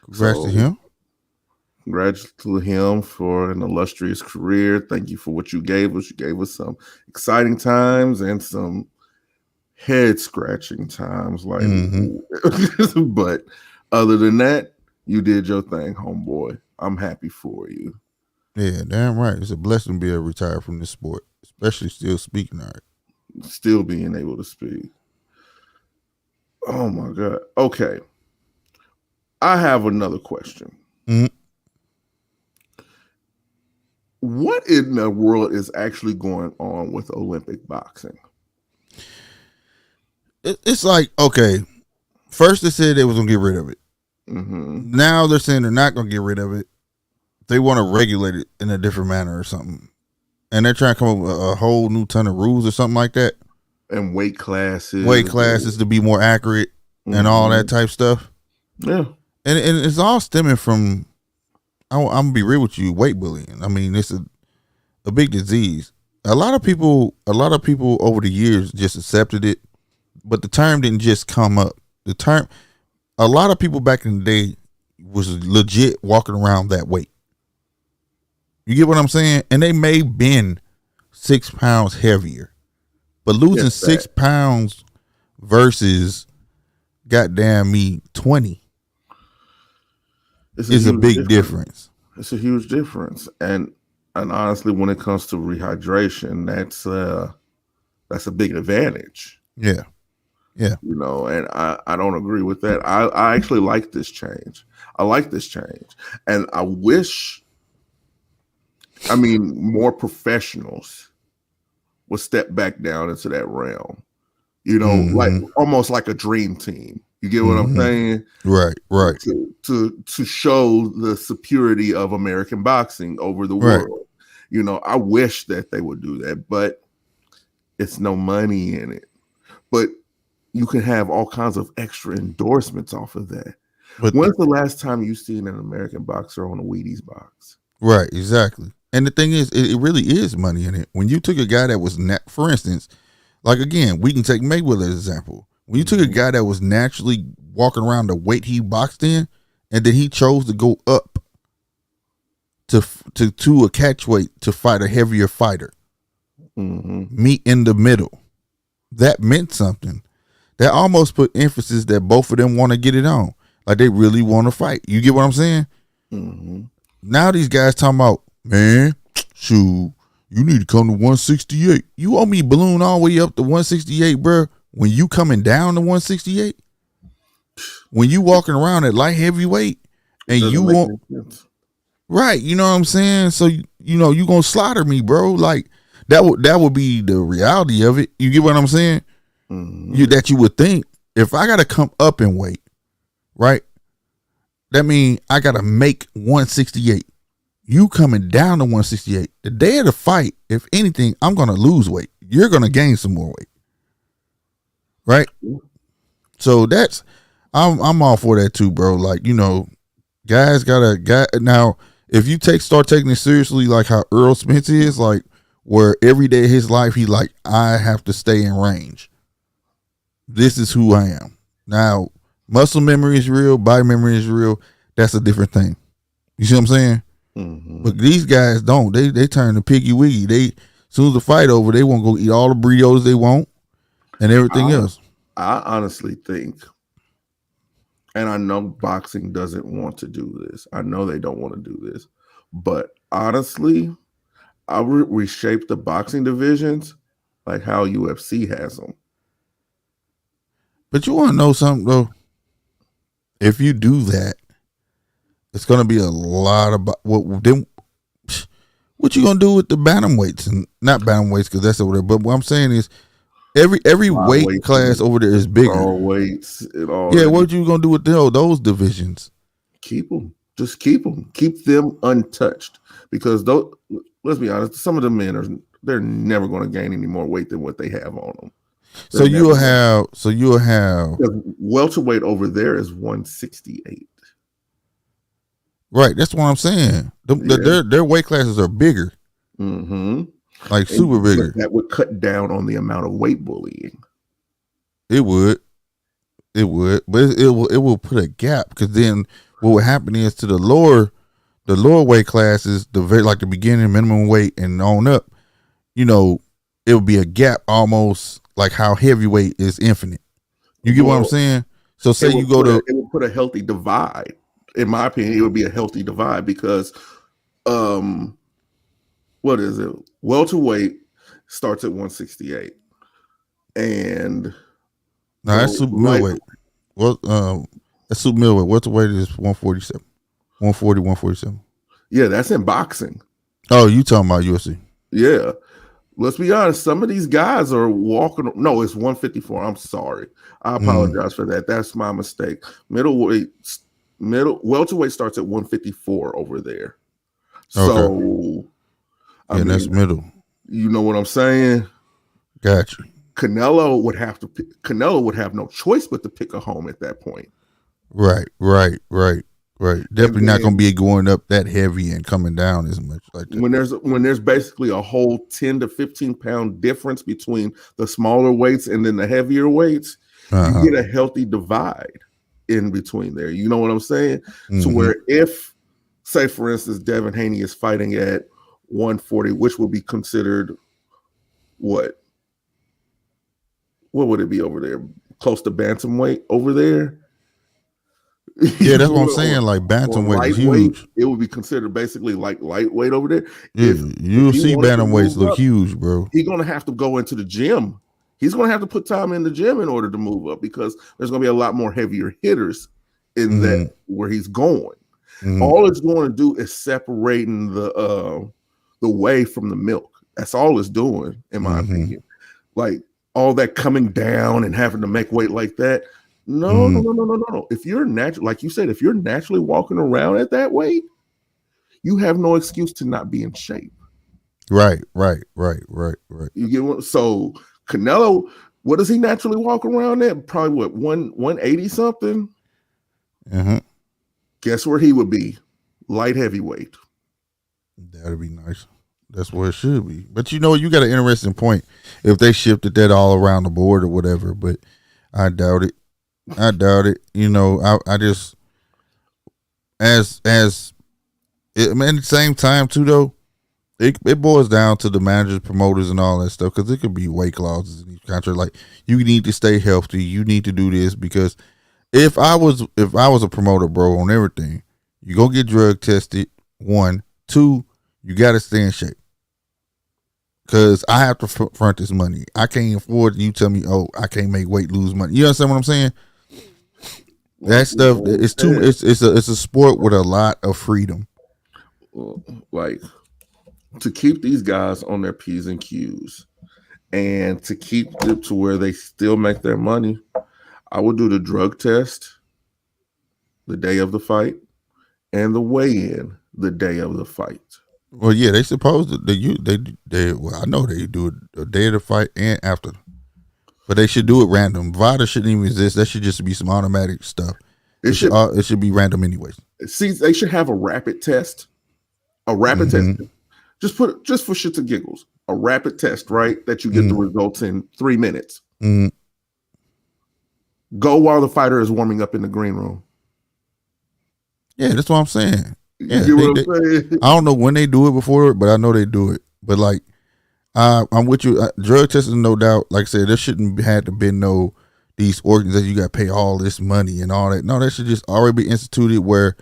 Congrats to him. Congrats to him for an illustrious career. Thank you for what you gave us. You gave us some exciting times and some head-scratching times. But other than that, you did your thing, homeboy. I'm happy for you. Yeah, damn right. It's a blessing to be able to retire from this sport, especially still speaking art. Still being able to speak. Oh my God. Okay. I have another question. Mm-hmm. What in the world is actually going on with Olympic boxing? It's like, okay, first they said they was going to get rid of it. Mm-hmm. Now they're saying they're not going to get rid of it. They want to regulate it in a different manner or something. And they're trying to come up with a whole new ton of rules or something like that. And weight classes to be more accurate and all that type stuff. Yeah. And it's all stemming from, I'm going to be real with you, weight bullying. I mean, it's a big disease. a lot of people over the years just accepted it, but the term didn't just come up. The term, a lot of people back in the day was legit walking around that weight. You get what I'm saying? And they may have been 6 pounds heavier, but losing Yes, 6 that. pounds versus goddamn me 20 It's is a huge big difference. It's a huge difference, and honestly, when it comes to rehydration, that's a big advantage. Yeah. Yeah. You know, and I don't agree with that. I actually like this change. I like this change, and I wish, I mean, more professionals would step back down into that realm. You know, like almost like a dream team. You get what I'm saying? Right. To show the superiority of American boxing over the Right. world. You know, I wish that they would do that, but it's no money in it. But you can have all kinds of extra endorsements off of that. But When's the last time you seen an American boxer on a Wheaties box? right, exactly. And the thing is, it really is money in it. When you took a guy that was for instance, like again, we can take Mayweather as an example. When you took a guy that was naturally walking around the weight he boxed in, and then he chose to go up to a catch weight to fight a heavier fighter, meet in the middle, that meant something. That almost put emphasis that both of them want to get it on, like they really want to fight. You get what I'm saying? Now these guys talking about, man, shoot, you need to come to 168. You want me balloon all the way up to 168, bro? When you coming down to 168, when you walking around at light heavyweight, and you want right, you know what I'm saying? So you know you gonna slaughter me, bro. Like that would be the reality of it. You get what I'm saying? That you would think if I gotta come up in weight, right? That means I gotta make 168. You coming down to 168. The day of the fight, if anything, I'm gonna lose weight. You're gonna gain some more weight. Right? So that's I'm all for that too, bro. Like, you know, guys now if you start taking it seriously, like how Earl Spence is, like where every day of his life he like, I have to stay in range. This is who I am. Now, muscle memory is real, body memory is real. That's a different thing. You see what I'm saying? But these guys don't. They turn to piggy wiggy. They as soon as the fight over, they want to go eat all the burritos they want and everything else. I honestly think, and I know boxing doesn't want to do this. I know they don't want to do this, but honestly, I would reshape the boxing divisions like how UFC has them. But you want to know something though? If you do that, it's going to be a lot of what you gonna do with the bantamweights and not bantamweights because that's over there. But what I'm saying is every weight class over there is bigger. All weights and all. Yeah, what you gonna do with those divisions? Keep them. Just keep them. Keep them untouched because those. Let's be honest. Some of the men they're never going to gain any more weight than what they have on them. So you'll have welterweight over there is 168. Right, that's what I'm saying. Their weight classes are bigger, like super bigger. That would cut down on the amount of weight bullying. It would, but it will put a gap because then what would happen is to the lower weight classes, like the beginning minimum weight and on up, you know, it would be a gap almost like how heavyweight is infinite. You get what I'm saying? So say you go it would put a healthy divide. In my opinion, it would be a healthy divide because, what is it? Welterweight starts at 168, and no, that's super middleweight. Well, that's super middleweight. Welterweight is 147, 140, 147. Yeah, that's in boxing. Oh, you talking about UFC? Yeah. Let's be honest. Some of these guys are walking. No, it's 154. I'm sorry. I apologize for that. That's my mistake. Welterweight starts at 154 over there. So, I mean, that's middle. You know what I'm saying? Gotcha. Canelo would have no choice but to pick a home at that point. Right. Right. Definitely not going to be going up that heavy and coming down as much like that. When there's basically a whole 10 to 15 pound difference between the smaller weights and then the heavier weights, you get a healthy divide in between there. You know what I'm saying? So where if, say for instance, Devin Haney is fighting at 140, which would be considered what would it be over there? Close to bantamweight over there? Yeah, that's what I'm saying. Like bantamweight is huge. It would be considered basically like lightweight over there. Yeah, you'll see bantamweights look huge, bro. He's gonna have to go into the gym. He's gonna have to put time in the gym in order to move up because there's gonna be a lot more heavier hitters in that where he's going. All it's going to do is separating the whey from the milk. That's all it's doing, in my opinion. Like all that coming down and having to make weight like that. No. If you're natural, like you said, if you're naturally walking around at that weight, you have no excuse to not be in shape. Right. You get what? So Canelo, what does he naturally walk around at? Probably what 180 something. Guess where he would be? Light heavyweight. That'd be nice. That's where it should be. But you know, you got an interesting point if they shifted that all around the board or whatever. But I doubt it. You know, I just at the same time too though, it boils down to the managers, promoters, and all that stuff because it could be weight clauses in each contract. Like you need to stay healthy, you need to do this because if I was a promoter, bro, on everything, you go get drug tested. 1, 2, you got to stay in shape. Because I have to front this money. I can't afford you tell me, oh, I can't make weight, lose money. You understand what I'm saying? That stuff, it's a sport with a lot of freedom. Like, to keep these guys on their P's and Q's and to keep them to where they still make their money, I would do the drug test the day of the fight and the weigh-in the day of the fight. Well, yeah, they supposed to. They well, I know they do it the day of the fight and after, but they should do it random. VADA shouldn't even exist. That should just be some automatic stuff. It should be random anyways. See, they should have a rapid test. A rapid test. Just for shits and giggles. A rapid test, right? That you get the results in 3 minutes. Go while the fighter is warming up in the green room. Yeah, that's what I'm saying. Yeah, you get what I'm saying? I don't know when they do it before, but I know they do it. But like, I'm with you. Drug testing, no doubt. Like I said, there shouldn't have to be these organs that you got to pay all this money and all that. No, that should just already be instituted where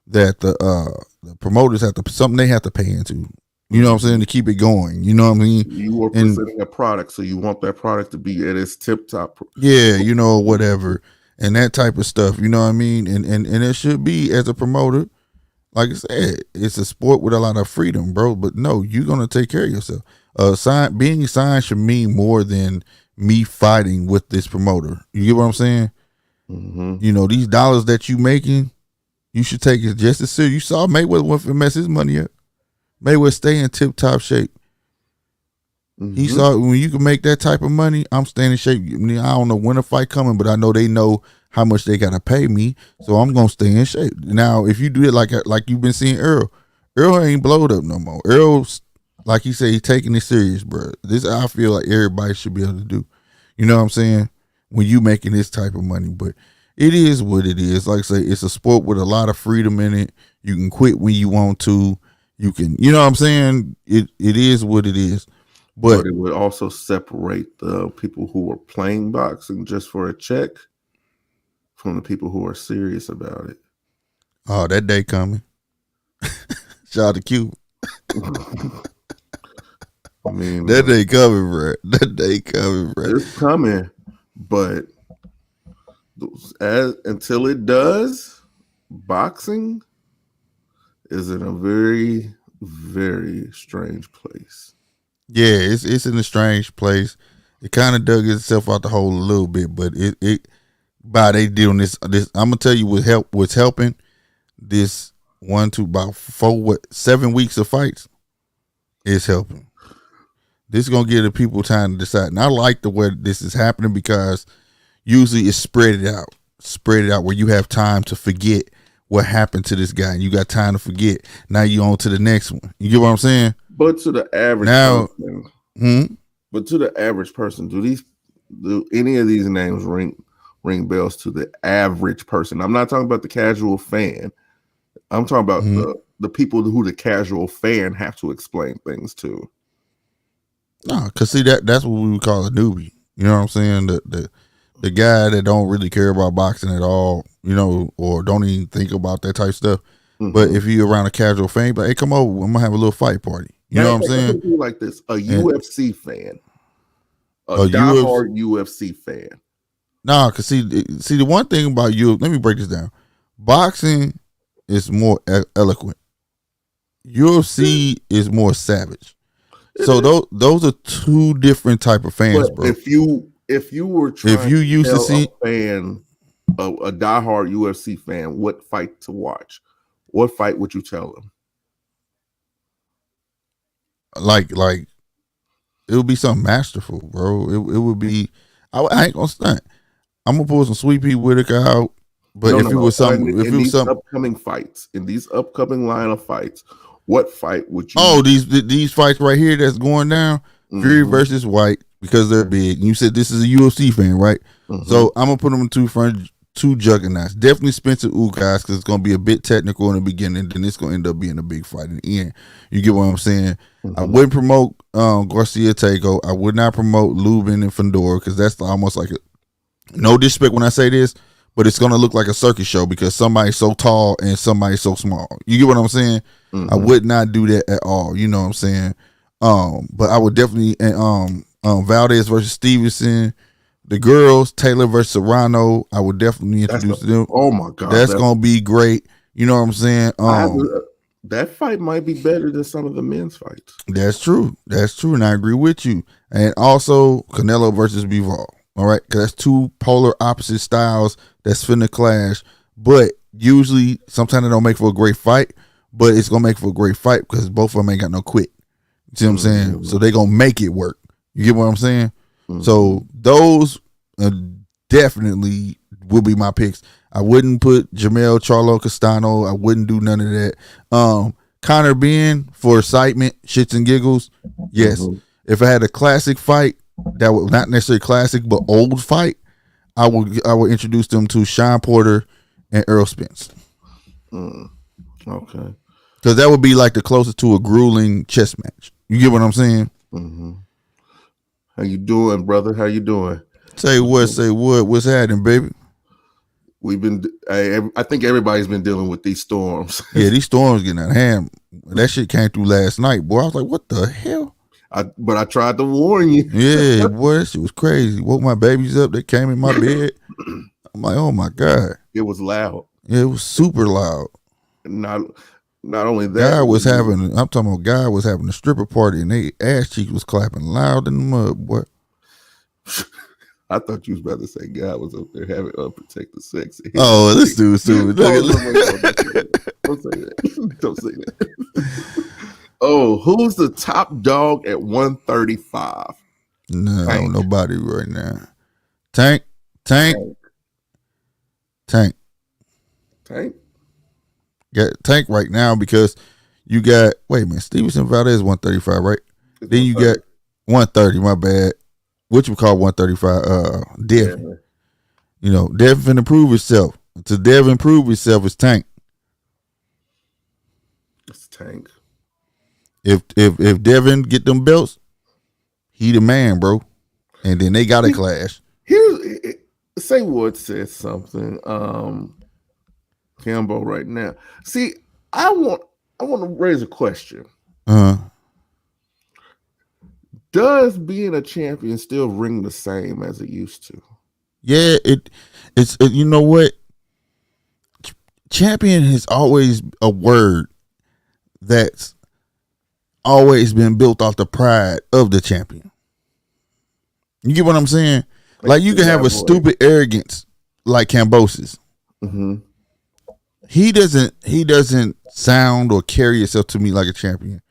that the promoters have to something they have to pay into. You know what I'm saying, to keep it going. You know what I mean? You are presenting a product, so you want that product to be at its tip top. Yeah, you know, whatever. And that type of stuff, you know what I mean? And it should be, as a promoter, like I said, it's a sport with a lot of freedom, bro. But no, you're gonna take care of yourself. Being signed should mean more than me fighting with this promoter. You get what I'm saying? You know, these dollars that you making, you should take it just as serious. You saw Mayweather went to mess his money up. Mayweather stay in tip top shape. He saw when you can make that type of money, I'm staying in shape. I mean, I don't know when the fight coming, but I know they know how much they gotta pay me, so I'm gonna stay in shape. Now, if you do it like you've been seeing Earl ain't blowed up no more. Earl's, like he said, he taking it serious, bro. This I feel like everybody should be able to do. You know what I'm saying? When you making this type of money, but it is what it is. Like I say, it's a sport with a lot of freedom in it. You can quit when you want to. You can, you know what I'm saying? It is what it is. But it would also separate the people who are playing boxing just for a check from the people who are serious about it. Oh, that day coming. Shout out to Q. I mean, that day coming, bro. That day coming, bro. It's coming, but until it does, boxing is in a very, very strange place. Yeah, it's in a strange place. It kind of dug itself out the hole a little bit, but by they doing this, I'm gonna tell you what's helping this 7 weeks of fights is helping. This is gonna give the people time to decide. And I like the way this is happening because usually it's spread it out where you have time to forget what happened to this guy, and you got time to forget. Now you on to the next one. You get what I'm saying? But to the average person, but to the average person, do any of these names ring bells to the average person? I'm not talking about the casual fan. I'm talking about the people who the casual fan have to explain things to. No, cause see that's what we would call a newbie. You know what I'm saying? The guy that don't really care about boxing at all, you know, or don't even think about that type of stuff. Mm-hmm. But if you're around a casual fan, but hey, come over, I'm gonna have a little fight party. You know what I'm saying? Like this, a UFC fan, a diehard UFC fan. Nah, cause see the one thing about you. Let me break this down. Boxing is more eloquent. UFC is more savage. So those are two different type of fans, bro. If you were trying to tell a fan, a diehard UFC fan, what fight to watch, what fight would you tell them? Like it would be something masterful, bro. It would be. I ain't gonna stunt. I'm gonna pull some Sweet Pea Whitaker out, but if it was something, if it was something, upcoming fights, in these upcoming line of fights, what fight would you? Oh, these fights right here that's going down, Fury versus White, because they're big. You said this is a UFC fan, right? So I'm gonna put them in two juggernauts. Definitely Spencer Ugas, because it's gonna be a bit technical in the beginning, then it's gonna end up being a big fight in the end. You get what I'm saying? I wouldn't promote Garcia Tagoe. I would not promote Lubin and Fedor, because that's almost like no disrespect when I say this, but it's gonna look like a circus show because somebody's so tall and somebody's so small. You get what I'm saying? I would not do that at all. You know what I'm saying? But I would definitely Valdez versus Stevenson. The girls, Taylor versus Serrano, I would definitely introduce them. Oh my god, that's gonna be great. You know what I'm saying? That fight might be better than some of the men's fights. That's true, and I agree with you. And also Canelo versus Bivol. All right, because that's two polar opposite styles that's finna clash. But usually, sometimes it don't make for a great fight. But it's gonna make for a great fight because both of them ain't got no quit. You see what I'm saying? So they gonna make it work. You get what I'm saying? So those definitely will be my picks. I wouldn't put Jamel Charlo Castano. I wouldn't do none of that. Conor Benn for excitement, shits and giggles. Yes. If I had a classic fight that was not necessarily classic but old fight, I would introduce them to Sean Porter and Errol Spence. Okay. Because that would be like the closest to a grueling chess match. You get what I'm saying? How you doing, brother? How you doing? Say what? What's happening, baby? We've been. I think everybody's been dealing with these storms. Yeah, these storms getting out of hand. That shit came through last night, boy. I was like, what the hell? But I tried to warn you. Yeah, boy, that shit was crazy. Woke my babies up. They came in my bed. I'm like, oh my god. It was loud. Yeah, it was super loud. Not only that, I'm talking about guy was having a stripper party and they ass cheeks was clapping loud in the mud, boy. I thought you was about to say God was up there having unprotected sex. Oh, this dude's stupid. Don't say that. Don't say that. Oh, who's the top dog at 135? No, Tank. Nobody right now. Tank. Got Tank right now because you got Stevenson Valdez 135, right? It's then you got 130, my bad. What you call 135? Devin. Yeah. You know, Devin improve himself. To Devin prove himself is Tank. It's Tank. If Devin get them belts, he the man, bro. And then they got a clash. Say what says something. Cambo right now. See, I want to raise a question. Does being a champion still ring the same as it used to? Yeah, it's you know what? Champion has always a word that's always been built off the pride of the champion. You get what I'm saying? Like you can have a stupid arrogance like Cambosis. He doesn't sound or carry himself to me like a champion.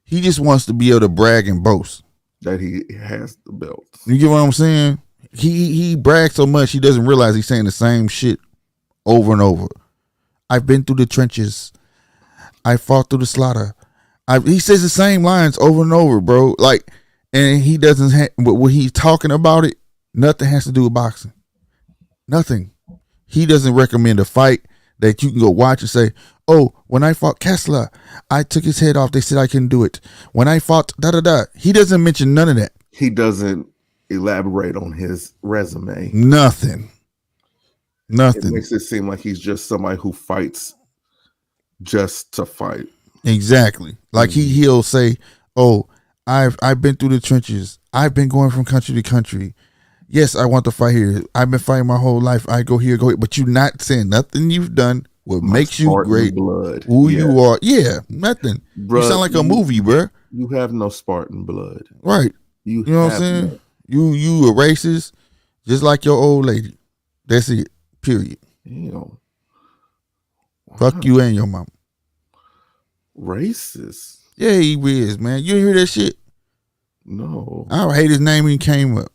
He just wants to be able to brag and boast that he has the belt. You get what I'm saying? He brags so much he doesn't realize he's saying the same shit over and over. I've been through the trenches. I fought through the slaughter. He says the same lines over and over, bro. Like, and he doesn't. But when he's talking about it, nothing has to do with boxing. Nothing. He doesn't recommend a fight that you can go watch and say, "Oh, when I fought Kessler, I took his head off. They said I couldn't do it. When I fought da da da." He doesn't mention none of that. He doesn't elaborate on his resume. Nothing. It makes it seem like he's just somebody who fights just to fight. Exactly. Like he'll say, "Oh, I've been through the trenches. I've been going from country to country. Yes, I want to fight here. I've been fighting my whole life. I go here, go here." But you're not saying nothing you've done what makes you great. Blood. Who you are. Yeah, nothing. Bruh, you sound like a movie, bro. You have no Spartan blood. Right. You know what I'm saying? No. You a racist, just like your old lady. That's it. Period. Wow. Fuck you and your mom. Racist? Yeah, he is, man. You hear that shit? No. I hate his name when he came up.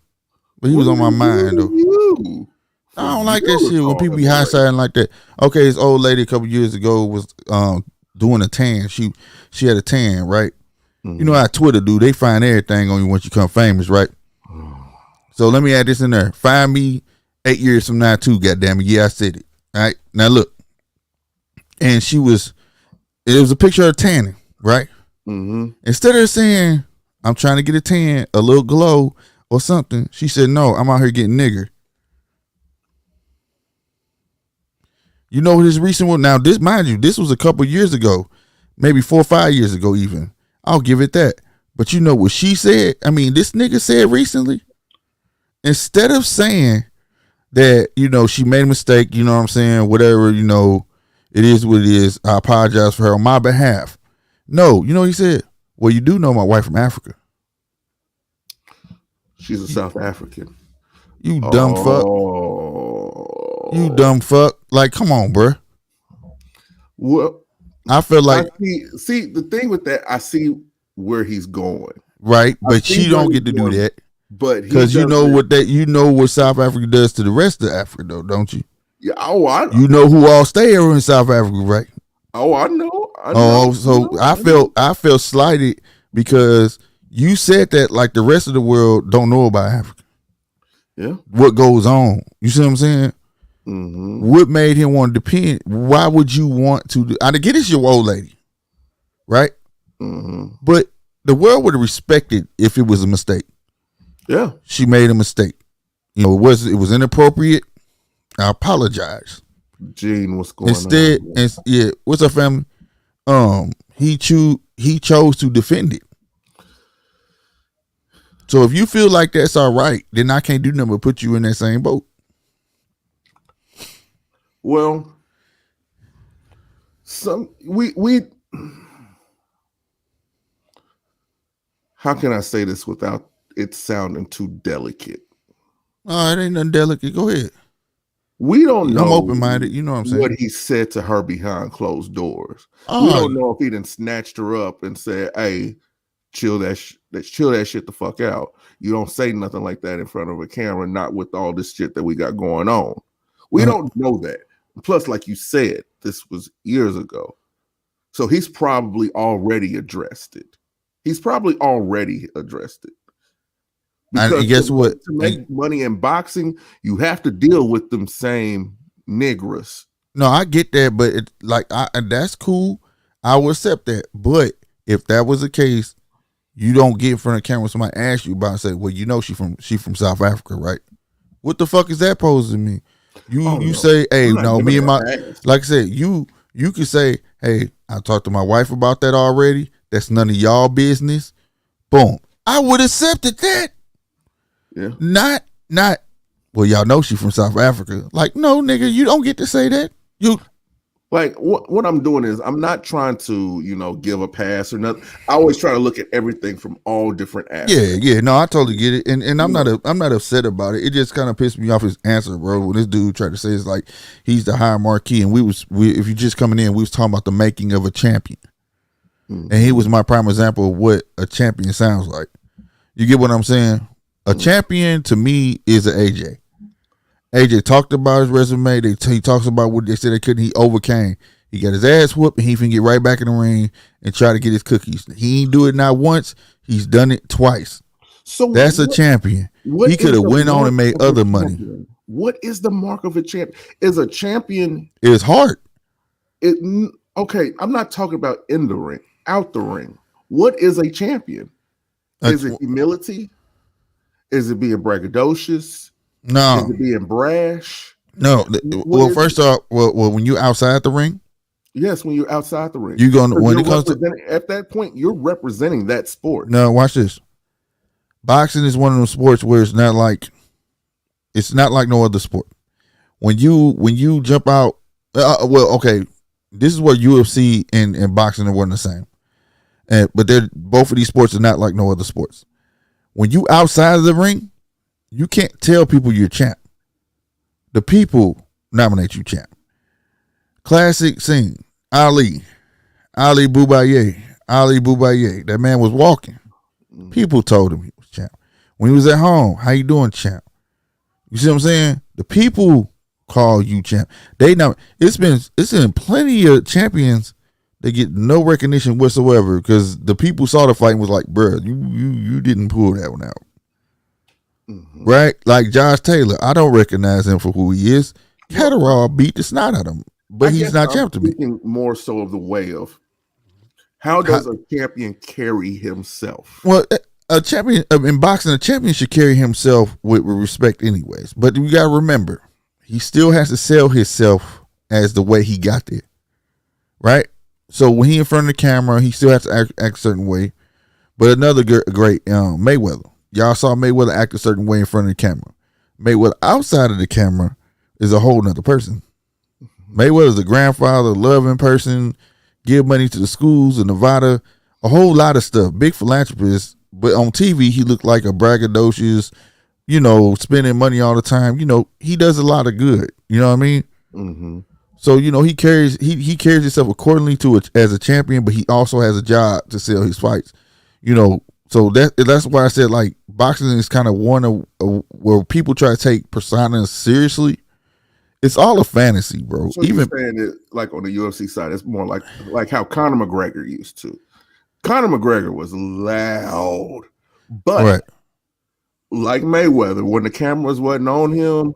But he was on my mind, though. I don't like that shit when people be high-siding like that. Okay, this old lady a couple years ago was doing a tan. She had a tan, right? Mm-hmm. You know how Twitter do. They find everything on you once you become famous, right? So let me add this in there. Find me 8 years from now, too, goddammit. Yeah, I said it. All right? Now, look. And it was a picture of her tanning, right? Mm-hmm. Instead of saying, "I'm trying to get a tan, a little glow or something," she said, "No, I'm out here getting nigger." You know this recent one? Now, this, mind you, this was a couple years ago, maybe 4 or 5 years ago even. I'll give it that. But you know what she said? I mean, this nigga said recently, instead of saying that, you know, she made a mistake, you know what I'm saying, whatever, you know, it is what it is, I apologize for her on my behalf. No, you know what he said? "Well, you do know my wife from Africa." She's a South African. You dumb fuck. You dumb fuck. Like, come on, bro. Well, I feel like see the thing with that, I see where he's going. Right, but she don't get to do that. But because you know what South Africa does to the rest of Africa, though, don't you? Yeah. You know who all stay here in South Africa, right? Oh, I know. I felt slighted because you said that like the rest of the world don't know about Africa. Yeah. What goes on? You see what I'm saying? Mm-hmm. What made him want to depend? Why would you want to? I get it's your old lady, right? Mm-hmm. But the world would have respected if it was a mistake. Yeah, she made a mistake. You know, it was inappropriate. I apologize. Gene, what's going on? What's up, family? He chose to defend it. So if you feel like that's all right, then I can't do nothing but put you in that same boat. Well, we how can I say this without it sounding too delicate? Oh, it ain't nothing delicate. Go ahead. We don't know. I'm open-minded. You know what I'm saying? What he said to her behind closed doors. We don't know if he done snatched her up and said, "Hey, chill that shit the fuck out. You don't say nothing like that in front of a camera, not with all this shit that we got going on." We don't know that. Plus, like you said, this was years ago. So he's probably already addressed it. Because guess what? To make money in boxing, you have to deal with them same niggers. No, I get that, but that's cool. I will accept that. But if that was the case, you don't get in front of the camera when somebody asks you about it and say, "Well, you know she from South Africa, right?" What the fuck is that supposed to mean? You say, "Hey, no, me and my," like I said, you could say, "Hey, I talked to my wife about that already. That's none of y'all business." Boom. I would have accepted that. Yeah. Not. Well, y'all know she from South Africa. Like, no, nigga, you don't get to say that. You. Like what I'm doing is I'm not trying to, give a pass or nothing. I always try to look at everything from all different aspects. Yeah. No, I totally get it, and I'm not upset about it. It just kind of pissed me off his answer, bro. When this dude tried to say it's like he's the high marquee, and if you just coming in, we was talking about the making of a champion, and he was my prime example of what a champion sounds like. You get what I'm saying? A champion to me is an AJ, AJ talked about his resume. He talks about what they said they couldn't. He overcame. He got his ass whooped, and he can get right back in the ring and try to get his cookies. He ain't do it not once. He's done it twice. So that's a champion. He could have went on and made other money. What is the mark of a champion? Is a champion? It's hard. Okay, I'm not talking about in the ring, out the ring. What is a champion? Is it humility? Is it being braggadocious? No. Is it being brash? No. Well, first off, when you're outside the ring. Yes, when you're outside the ring. You're going when it comes to at that point, you're representing that sport. No, watch this. Boxing is one of those sports where it's not like no other sport. When you jump out, okay, this is what UFC and boxing are one the same, but they're both of these sports are not like no other sports. When you outside of the ring, you can't tell people you're champ. The people nominate you champ. Classic scene: Ali Boubaye. That man was walking. People told him he was champ. When he was at home, how you doing, champ? You see what I'm saying? The people call you champ. They know it's been plenty of champions that get no recognition whatsoever because the people saw the fight and was like, bruh, you didn't pull that one out. Mm-hmm. Right? Like Josh Taylor. I don't recognize him for who he is. Catterall beat the snot out of him, but he's not champ to me. More so of the way of how does a champion carry himself? Well, a champion in boxing, a champion should carry himself with respect anyways. But you got to remember, he still has to sell himself as the way he got there. Right? So when he in front of the camera, he still has to act a certain way. But another great Mayweather. Y'all saw Mayweather act a certain way in front of the camera. Mayweather outside of the camera is a whole nother person. Mayweather's a grandfather, loving person, give money to the schools in Nevada, a whole lot of stuff. Big philanthropist, but on TV he looked like a braggadocious, spending money all the time. He does a lot of good. You know what I mean? Mm-hmm. So he carries himself accordingly as a champion, but he also has a job to sell his fights. So that's why I said like boxing is kind of one of where people try to take personas seriously. It's all a fantasy, bro. So even saying it like on the UFC side, it's more like how Conor McGregor used to. Conor McGregor was loud, but like Mayweather, when the cameras wasn't on him,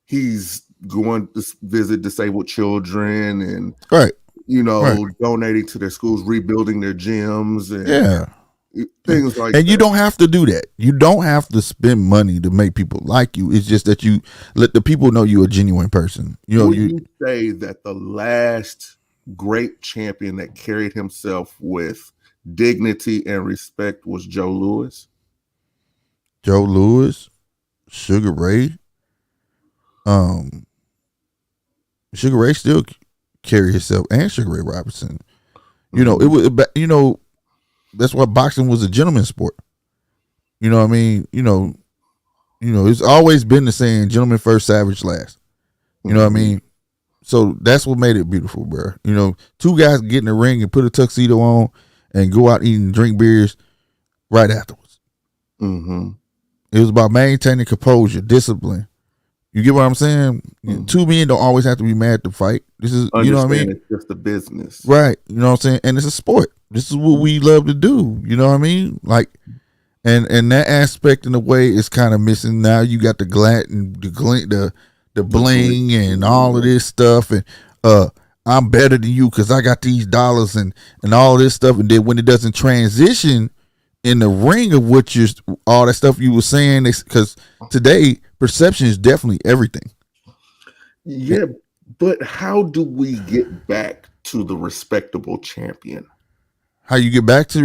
he's going to visit disabled children and donating to their schools, rebuilding their gyms, and things like that. And you don't have to do that. You don't have to spend money to make people like you. It's just that you let the people know you're a genuine person. You say that the last great champion that carried himself with dignity and respect was Joe Louis? Joe Louis, Sugar Ray. Sugar Ray still carry himself, and Sugar Ray Robinson. It was. That's why boxing was a gentleman's sport. You know what I mean? It's always been the saying, gentleman first, savage last. You know what I mean? So that's what made it beautiful, bro. Two guys get in the ring and put a tuxedo on and go out eating, drink beers right afterwards. Mm-hmm. It was about maintaining composure, discipline. You get what I'm saying? Mm-hmm. Two men don't always have to be mad to fight. This is, you know what I mean? It's just a business. Right. You know what I'm saying? And it's a sport. This is what we love to do. You know what I mean? Like, and that aspect in a way is kind of missing now. You got the bling and all of this stuff, and I'm better than you because I got these dollars and all this stuff. And then when it doesn't transition in the ring of what all that stuff you were saying, because today perception is definitely everything. Yeah, but how do we get back to the respectable champion? How you get back to the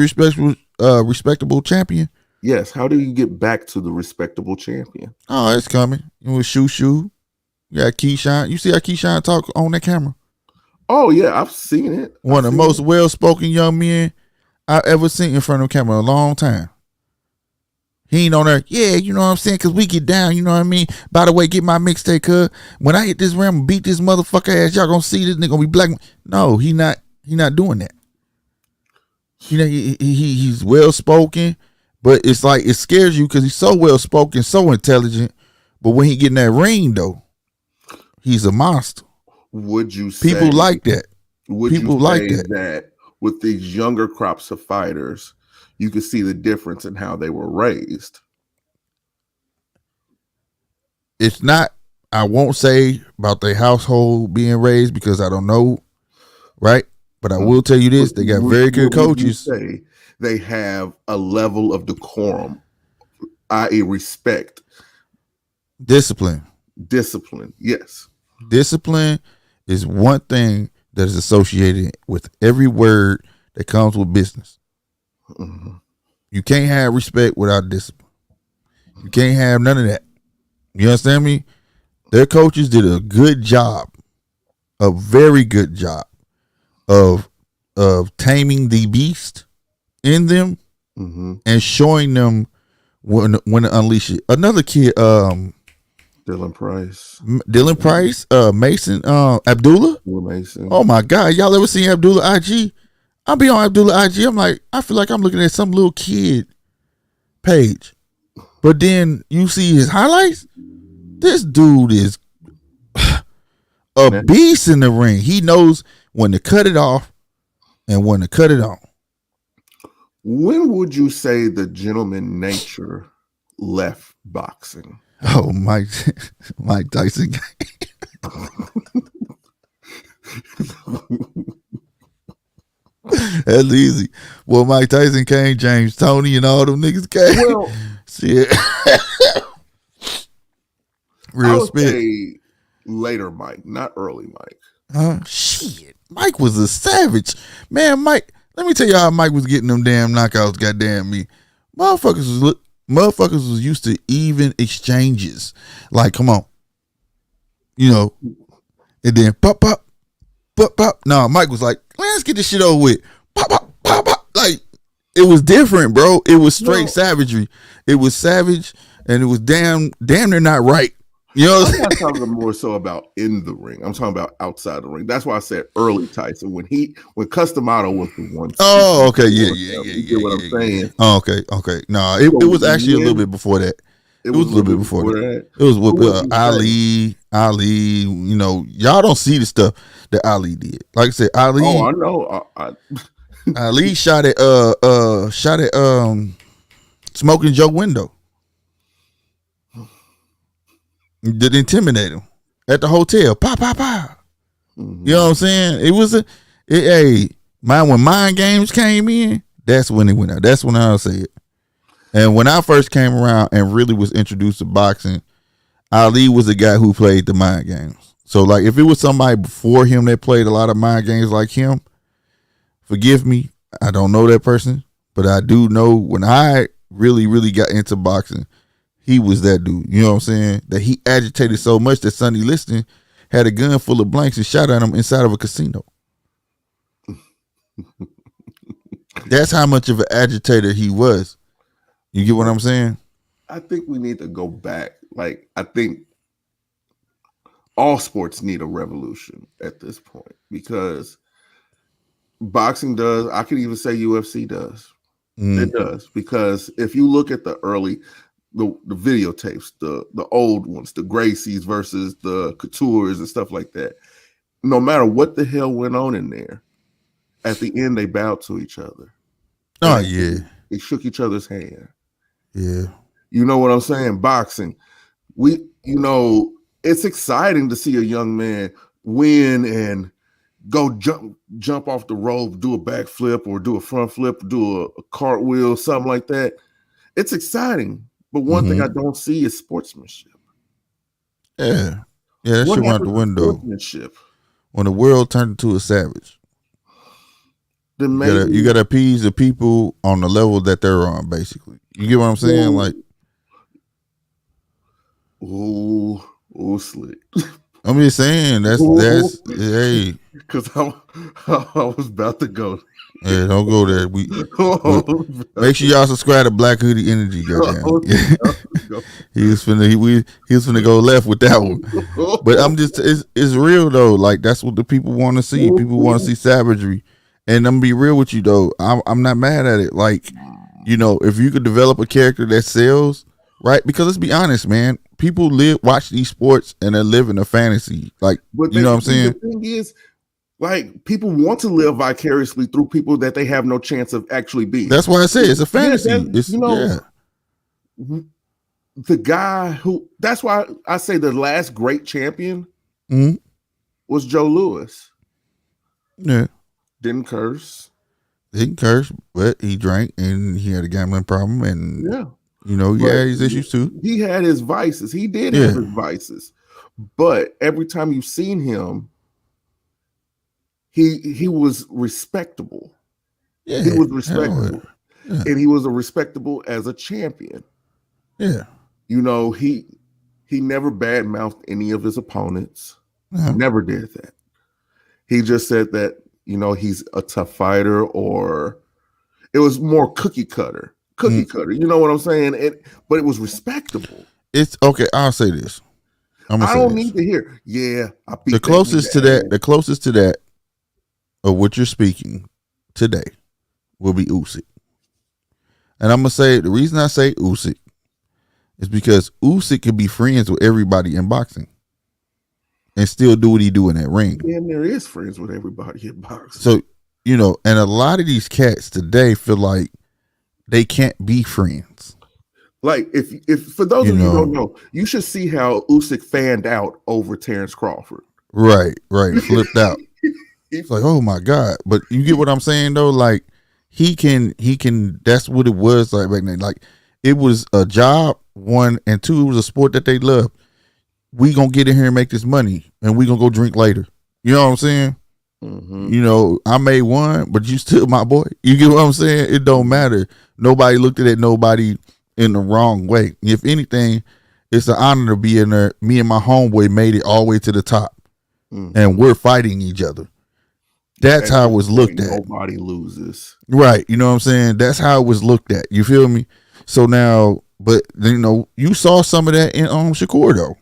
respectable champion? Yes. How do you get back to the respectable champion? Oh, it's coming. It was Shoo. You got Keyshawn. You see how Keyshawn talk on that camera? Oh yeah, I've seen it. One of the most well-spoken young men I ever seen in front of the camera in a long time. He ain't on there. Yeah, you know what I'm saying? Because we get down. You know what I mean? By the way, get my mixtape, cuz when I hit this ram, beat this motherfucker ass. Y'all gonna see this nigga gonna be black. No, he not doing that. He's well spoken, but it's like it scares you because he's so well spoken, so intelligent. But when he get in that ring, though, he's a monster. Would you say People like that. Would People you like say that. that with these younger crops of fighters, you could see the difference in how they were raised? It's not, I won't say about their household being raised because I don't know, right? But I will tell you this, they got very good coaches. Would you say they have a level of decorum, i.e. respect? Discipline. Yes. Discipline is one thing that is associated with every word that comes with business. Mm-hmm. You can't have respect without discipline. You can't have none of that. You understand me? Their coaches did a good job, a very good job of taming the beast in them and showing them when to unleash it. Another kid, Dylan Price, Mason, Abdullah. Mason. Oh my God, y'all ever seen Abdullah IG? I'll be on Abdullah IG. I'm like, I feel like I'm looking at some little kid page, but then you see his highlights. This dude is a beast in the ring. He knows when to cut it off and when to cut it on. When would you say the gentleman nature left boxing? Oh, Mike Tyson. That's easy. Well, Mike Tyson came, James Toney and all them niggas came. Well, shit. Real spit. Later Mike, not early Mike. Shit. Mike was a savage. Man, Mike, let me tell you how Mike was getting them damn knockouts, goddamn me. Motherfuckers was used to even exchanges. Like, come on. You know. And then pop, pop, pop, pop. No, Mike was like, let's get this shit over with. Pop, pop, pop, pop. Like, it was different, bro. It was straight savagery. It was savage, and it was damn near not right. You know what I'm not talking more so about in the ring. I'm talking about outside the ring. That's why I said early Tyson when Custom Auto was the one. Oh, okay, yeah. You get what I'm saying? Oh, okay. No, it was actually a little bit before that. It was a little bit before that. It was with Ali. You know, y'all don't see the stuff that Ali did. Like I said, Ali. Oh, I know. Ali shot at Smoking Joe window. Did intimidate him at the hotel. Pop, pop, pop. Mm-hmm. You know what I'm saying? When Mind Games came in, that's when it went out. That's when I'll say it. And when I first came around and really was introduced to boxing, Ali was the guy who played the mind games. So, like, if it was somebody before him that played a lot of mind games like him, forgive me, I don't know that person, but I do know when I really, really got into boxing, he was that dude. You know what I'm saying? That he agitated so much that Sonny Liston had a gun full of blanks and shot at him inside of a casino. That's how much of an agitator he was. You get what I'm saying? I think we need to go back. Like, I think all sports need a revolution at this point because boxing does. I could even say UFC does. It does. Because if you look at the videotapes, the old ones, the Gracies versus the Coutures and stuff like that, no matter what the hell went on in there, at the end they bowed to each other. Oh, yeah. They shook each other's hand. Yeah. You know what I'm saying? Boxing. It's exciting to see a young man win and go jump off the rope, do a backflip or do a front flip, do a cartwheel, something like that. It's exciting. But one thing I don't see is sportsmanship. Yeah. Yeah, that shit went out the window. Sportsmanship. When the world turned into a savage. Then you gotta appease the people on the level that they're on, basically. You get what I'm saying? Like, slick. I'm just saying that's hey. Because I was about to go. Yeah, don't go there. We make sure y'all subscribe to Black Hoodie Energy. Goddamn. He was finna go left with that one. But I'm just it's real though. Like that's what the people want to see. People want to see savagery. And I'm gonna be real with you though. I'm not mad at it. Like, you know, if you could develop a character that sells, right? Because let's be honest, man. people watch these sports and they're living a fantasy. Like, But you know what I'm saying? The thing is, like, people want to live vicariously through people that they have no chance of actually being. That's why I say it's a fantasy. The guy who, that's why I say the last great champion was Joe Louis. Yeah. Didn't curse. He didn't curse, but he drank and he had a gambling problem. And, he had his issues too. He had his vices. He did have his vices. But every time you've seen him, he was respectable. Yeah. He was respectable. Yeah. And he was respectable as a champion. Yeah. He never badmouthed any of his opponents. Never did that. He just said that, he's a tough fighter, or it was more cookie cutter. You know what I'm saying? But it was respectable. It's okay. I'll say this. I don't need to hear. Yeah, I beat the closest to that. The closest to that of what you're speaking today will be Usyk. And I'm gonna say the reason I say Usyk is because Usyk can be friends with everybody in boxing and still do what he do in that ring. And there is friends with everybody in boxing. So, and a lot of these cats today feel like they can't be friends. Like, if for those of you who don't know, you should see how Usyk fanned out over Terrence Crawford. Right. Flipped out. It's like, oh my God. But you get what I'm saying though? Like, he can, that's what it was like back then. Like, it was a job, one, and two, it was a sport that they loved. We gonna get in here and make this money, and we gonna go drink later. You know what I'm saying? Mm-hmm. I made one, but you still my boy. You get what I'm saying? It don't matter. Nobody looked at nobody in the wrong way. If anything, it's an honor to be in there. Me and my homeboy made it all the way to the top, and we're fighting each other. That's how it was looked at. Nobody loses. Right. You know what I'm saying? That's how it was looked at. You feel me? So now, but you saw some of that in Shakur though.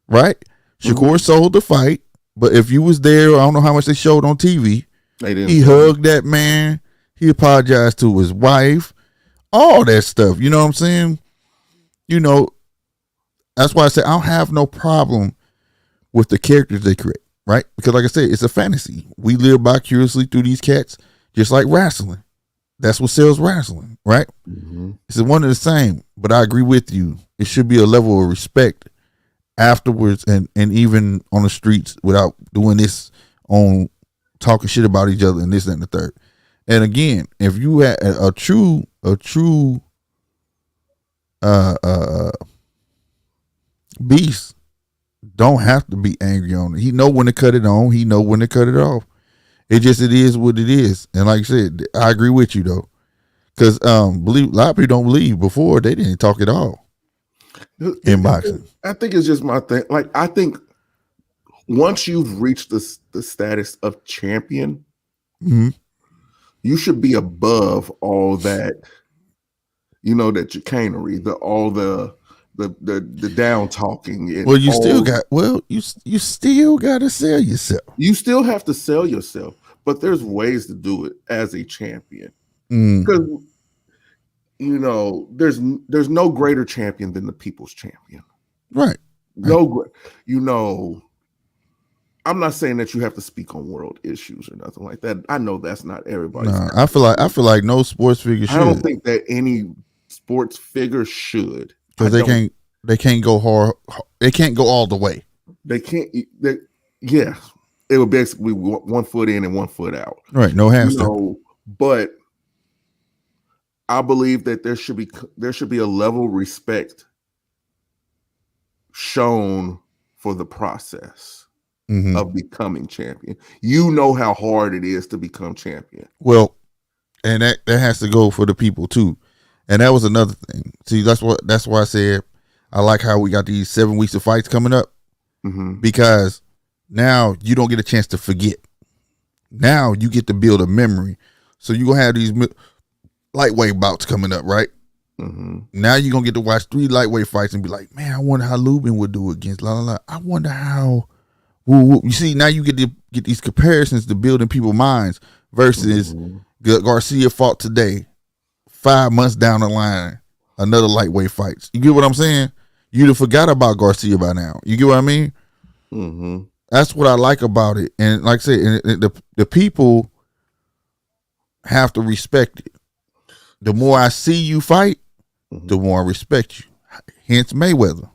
Right? Shakur sold the fight, but if you was there, I don't know how much they showed on TV. He hugged that man. He apologized to his wife. All that stuff. You know what I'm saying? That's why I say I don't have no problem with the characters they create, right? Because like I said, it's a fantasy. We live vicariously through these cats, just like wrestling. That's what sells wrestling, right? Mm-hmm. It's one and the same, but I agree with you. It should be a level of respect afterwards and even on the streets without doing this on talking shit about each other and this and the third. And again, if you had a true beast, don't have to be angry on it. He know when to cut it on. He know when to cut it off. It is what it is. And like I said, I agree with you though, because a lot of people don't believe before they didn't talk at all. In boxing, I think it's just my thing. Like, I think once you've reached the status of champion, you should be above all that, that chicanery, all the down talking. Well, you still got to sell yourself. You still have to sell yourself, but there's ways to do it as a champion. Because there's no greater champion than the people's champion. Right. I'm not saying that you have to speak on world issues or nothing like that. I know that's not everybody's. No, I feel like no sports figure should. I don't think that any sports figure should, because they can't go hard. They can't go all the way. They can't. It would basically 1 foot in and 1 foot out. Right. No hamster. But I believe that there should be a level of respect shown for the process of becoming champion. You know how hard it is to become champion. Well, and that has to go for the people too. And that was another thing. See, that's why I said I like how we got these 7 weeks of fights coming up, because now you don't get a chance to forget. Now you get to build a memory. So you're gonna have these lightweight bouts coming up, right? Now you're gonna get to watch 3 lightweight fights and be like, man, I wonder how Lubin would do against la la la. I wonder how. You see, now you get to get these comparisons to build in people's minds versus Garcia fought today, 5 months down the line, another lightweight fights. You get what I'm saying? you'd have forgot about Garcia by now. You get what I mean? Mm-hmm. That's what I like about it. And like I said, the people have to respect it. The more I see you fight, the more I respect you. Hence Mayweather.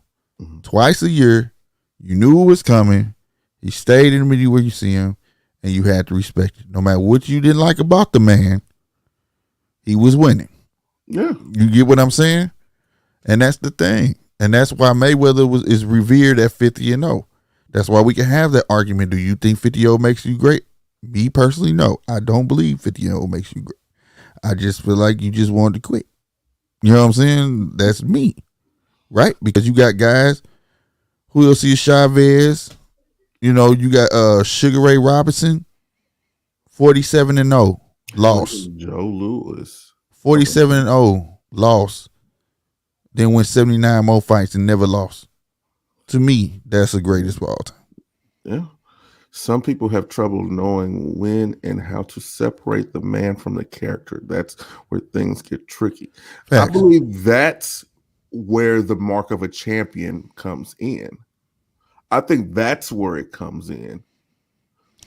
Twice a year, you knew it was coming. He stayed in the where you see him, and you had to respect it. No matter what you didn't like about the man, he was winning. Yeah. You get what I'm saying? And that's the thing. And that's why Mayweather is revered at 50-0. That's why we can have that argument. Do you think 50-0 makes you great? Me personally, no. I don't believe 50-0 makes you great. I just feel like you just wanted to quit. You know what I'm saying? That's me. Right? Because you got guys, Julio Chavez, you know, you got Sugar Ray Robinson, 47-0, lost. Joe Louis. 47-0, lost. Then went 79 more fights and never lost. To me, that's the greatest of all time. Yeah. Some people have trouble knowing when and how to separate the man from the character. That's where things get tricky. Facts. I believe that's where the mark of a champion comes in. I think that's where it comes in.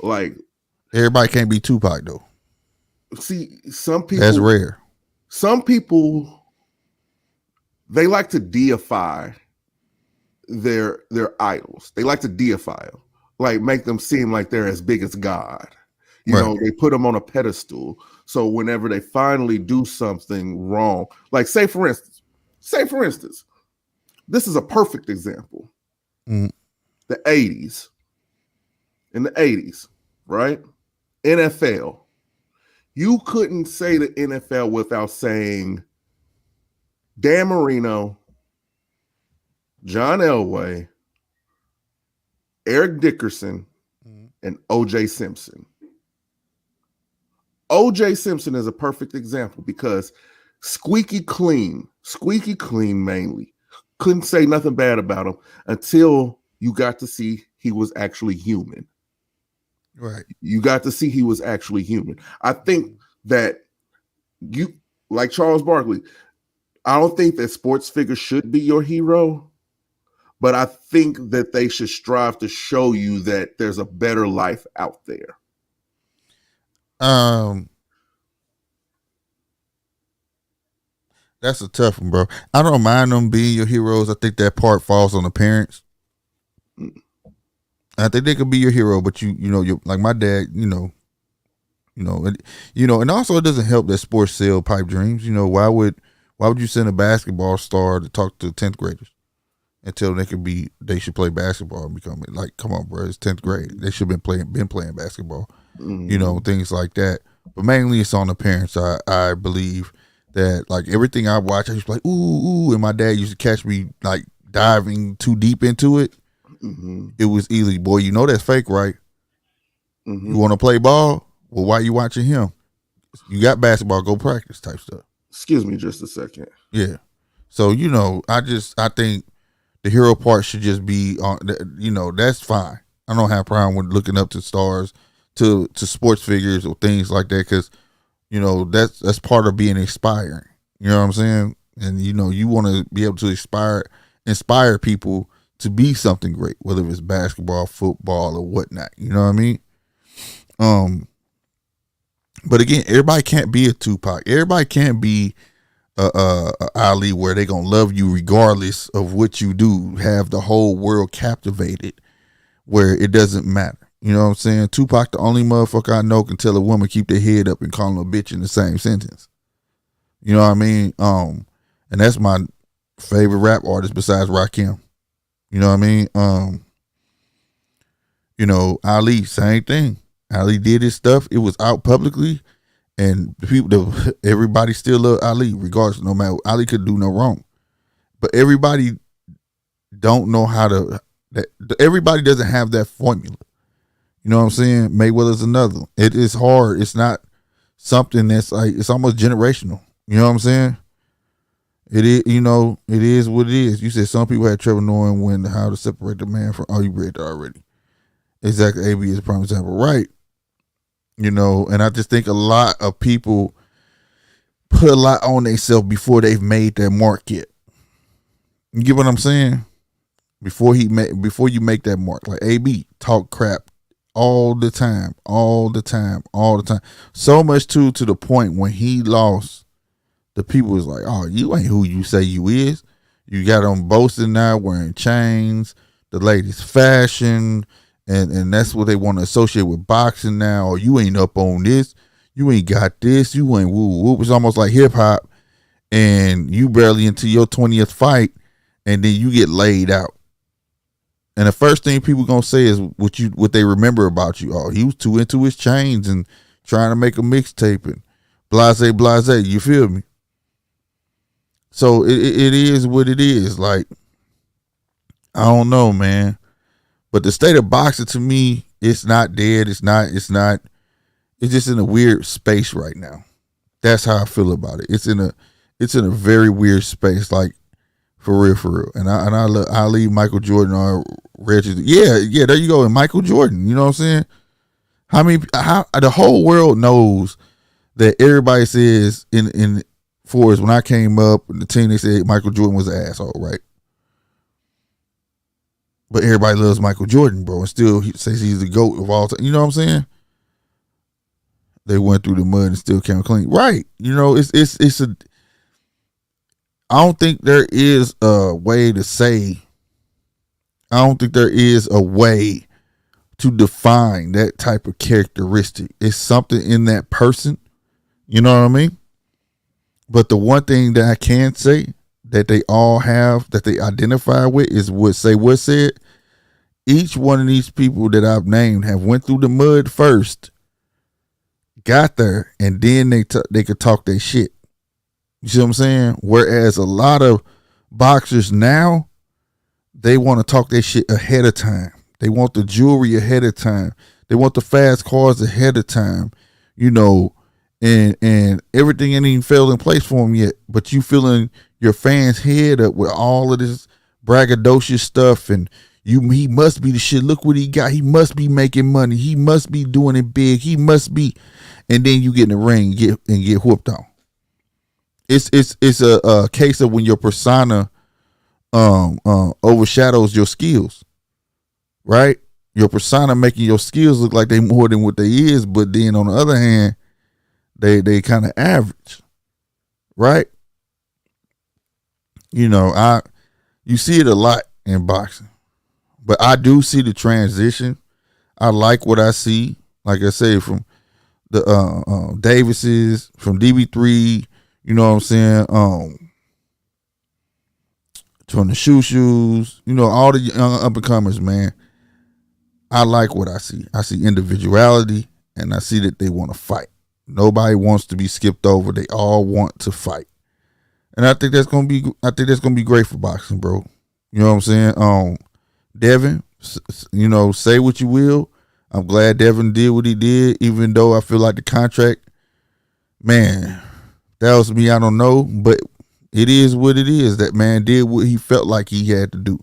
Like, everybody can't be Tupac though. see, some people, that's rare. Some people, they like to deify their idols. They like to deify them, like make them seem like they're as big as God. You Right. know, they put them on a pedestal. So whenever they finally do something wrong, like say for instance, this is a perfect example. Mm. The 80s. In the 80s, right? NFL. You couldn't say the NFL without saying Dan Marino, John Elway, Eric Dickerson, and O.J. Simpson. O.J. Simpson is a perfect example because squeaky clean mainly. Couldn't say nothing bad about him until you got to see he was actually human. Right. You got to see he was actually human. I think that you, like Charles Barkley, I don't think that sports figures should be your hero, but I think that they should strive to show you that there's a better life out there. That's a tough one, bro. I don't mind them being your heroes. I think that part falls on the parents. I think they could be your hero, but you know, you like my dad, and also it doesn't help that sports sell pipe dreams. You know, why would you send a basketball star to talk to 10th graders and tell them they should play basketball and become it? Like, come on, bro, it's 10th grade. They should have been playing basketball. Mm-hmm. You know, things like that. But mainly it's on the parents. I believe that, like, everything I watch, I used to be like, ooh, and my dad used to catch me like diving too deep into it. Mm-hmm. It was easy, boy. You know that's fake, right? Mm-hmm. You want to play ball? Well, why you watching him? You got basketball, go practice type stuff. Excuse me just a second. Yeah. So, I think the hero part should just be on, that's fine. I don't have a problem with looking up to stars, to sports figures or things like that, because, that's part of being inspiring. You know what I'm saying? And, you want to be able to inspire people to be something great, whether it's basketball, football, or whatnot. You know what I mean? But again, everybody can't be a Tupac. Everybody can't be a Ali, where they gonna love you regardless of what you do. Have the whole world captivated, where it doesn't matter. You know what I'm saying? Tupac, the only motherfucker I know, can tell a woman keep their head up and call them a bitch in the same sentence. You know what I mean? And that's my favorite rap artist besides Rakim. You know what I mean? Ali, same thing. Ali did his stuff. It was out publicly, and everybody still loved Ali, regardless. No matter, Ali could do no wrong, but everybody don't know how to. Everybody doesn't have that formula. You know what I'm saying? Mayweather's another. It is hard. It's not something that's like, it's almost generational. You know what I'm saying? It is, it is what it is. You said some people had trouble knowing how to separate the man from. Oh, you read that already. Exactly. AB is a prime example, right? And I just think a lot of people put a lot on themselves before they've made their mark yet. You get what I'm saying? Before you make that mark, like AB talk crap all the time, all the time, all the time. So much to the point when he lost, the people was like, "Oh, you ain't who you say you is." You got them boasting now, wearing chains, the latest fashion, and that's what they want to associate with boxing now. Or you ain't up on this, you ain't got this, you ain't woo woo. It's almost like hip hop, and you barely into your 20th fight, and then you get laid out. And the first thing people gonna say is what they remember about you. Oh, he was too into his chains and trying to make a mixtape and blase blase. You feel me? So it is what it is. Like, I don't know, man. But the state of boxing, to me, it's not dead. It's just in a weird space right now. That's how I feel about it. It's in a very weird space. Like, for real. And I leave Michael Jordan or Reggie. Yeah, there you go. And Michael Jordan, you know what I'm saying? How the whole world knows that everybody says in Forrest, when I came up, the team, they said Michael Jordan was an asshole, right? But everybody loves Michael Jordan, bro, and still he says he's the GOAT of all time. You know what I'm saying? They went through the mud and still came clean, right? You know, it's a. I don't think there is a way to say. I don't think there is a way to define that type of characteristic. It's something in that person. You know what I mean? But the one thing that I can say that they all have, that they identify with, is what said. Each one of these people that I've named have went through the mud first, got there, and then they could talk their shit. You see what I'm saying? Whereas a lot of boxers now, they want to talk their shit ahead of time. They want the jewelry ahead of time. They want the fast cars ahead of time. You know, and everything ain't even fell in place for them yet. But you filling your fans' head up with all of this braggadocious stuff, and he must be the shit. Look what he got. He must be making money. He must be doing it big. He must be. And then you get in the ring and get whooped on. It's a case of when your persona overshadows your skills, right? Your persona making your skills look like they more than what they is, but then on the other hand, they kind of average, right? You know, you see it a lot in boxing, but I do see the transition. I like what I see. Like I say, from the Davises, from DB3, you know what I'm saying? From the shoes, you know, all the young up and comers, man. I like what I see. I see individuality, and I see that they want to fight. Nobody wants to be skipped over. They all want to fight, and I think that's gonna be great for boxing, bro. You know what I'm saying? Devin, you know, say what you will. I'm glad Devin did what he did, even though I feel like the contract, man, that was me. I don't know, but it is what it is. That man did what he felt like he had to do.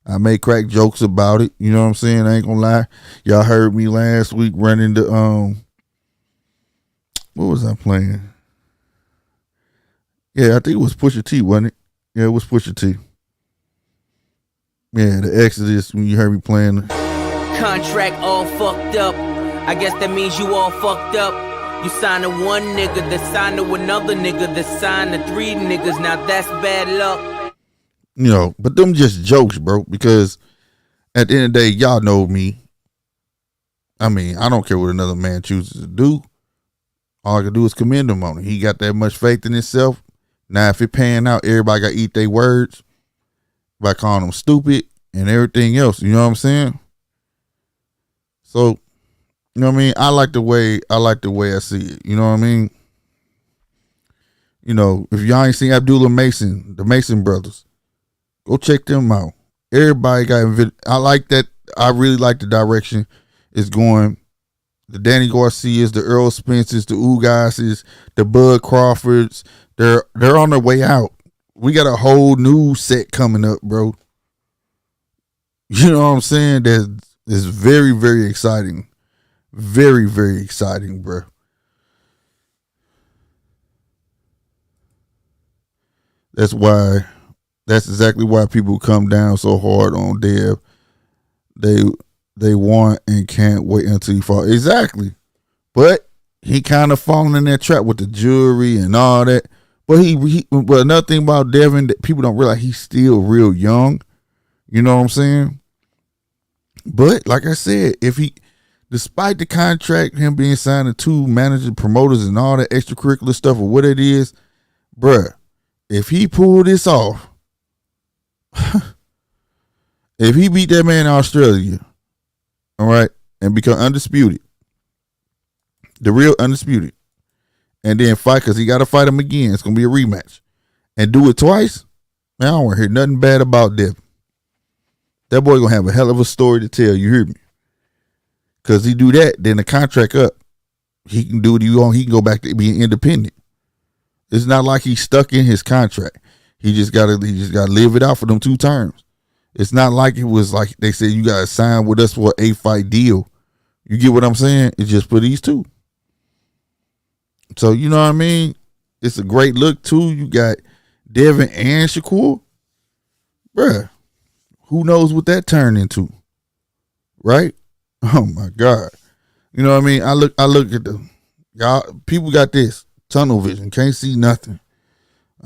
I may crack jokes about it. You know what I'm saying? I ain't gonna lie. Y'all heard me last week running the what was I playing? Yeah, I think it was Pusha T, wasn't it? Yeah, it was Pusha T. Yeah, the Exodus, when you heard me playing. Contract all fucked up. I guess that means you all fucked up. You signed to one nigga, that signed to another nigga, that signed to three niggas. Now that's bad luck. You know, but them just jokes, bro, because at the end of the day, y'all know me. I mean, I don't care what another man chooses to do. All I can do is commend him on it. He got that much faith in himself. Now, if it pan out, everybody got to eat their words by calling them stupid and everything else. You know what I'm saying? So, you know what I mean? I like the way I see it. You know what I mean? You know, if y'all ain't seen Abdullah Mason, the Mason brothers, go check them out. Everybody got I like that. I really like the direction it's going. The Danny Garcias, the Earl Spencers, the Ugases, the Bud Crawfords, they're on their way out. We got a whole new set coming up, bro. You know what I'm saying? That is very, very exciting. Very, very exciting, bro. That's why That's exactly why people come down so hard on Dev. They want and can't wait until he falls. Exactly. But he kind of falling in that trap with the jewelry and all that. But but another thing about Devin that people don't realize, he's still real young. You know what I'm saying? But like I said, despite the contract, him being signed to 2 managers, promoters, and all that extracurricular stuff or what it is, bruh, if he pulled this off, if he beat that man in Australia, all right, and become undisputed, the real undisputed, and then fight, because he got to fight him again. It's going to be a rematch. And do it twice, man, I don't want to hear nothing bad about Devin. That boy going to have a hell of a story to tell, you hear me? Because he do that, then the contract up. He can do what he want. He can go back to being independent. It's not like he's stuck in his contract. He just gotta live it out for them 2 terms. It's not like it was like they said you gotta sign with us for an 8-fight deal. You get what I'm saying? It's just for these 2. So you know what I mean? It's a great look too. You got Devin and Shakur. Bruh, who knows what that turned into? Right? Oh my God. You know what I mean? I look at y'all people got this tunnel vision, can't see nothing.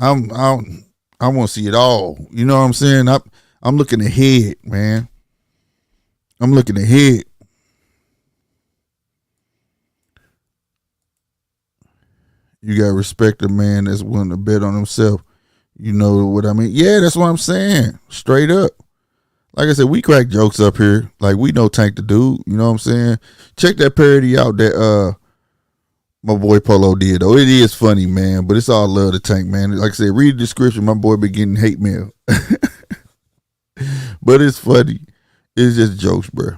I want to see it all. You know what I'm saying? I'm looking ahead, man. I'm looking ahead. You gotta respect a man that's willing to bet on himself. You know what I mean? Yeah, that's what I'm saying. Straight up. Like I said, we crack jokes up here. Like, we know Tank the dude. You know what I'm saying? Check that parody out that my boy Polo did, though. It is funny, man, but it's all love to Tank, man. Like I said, read the description. My boy been getting hate mail. But it's funny. It's just jokes, bro.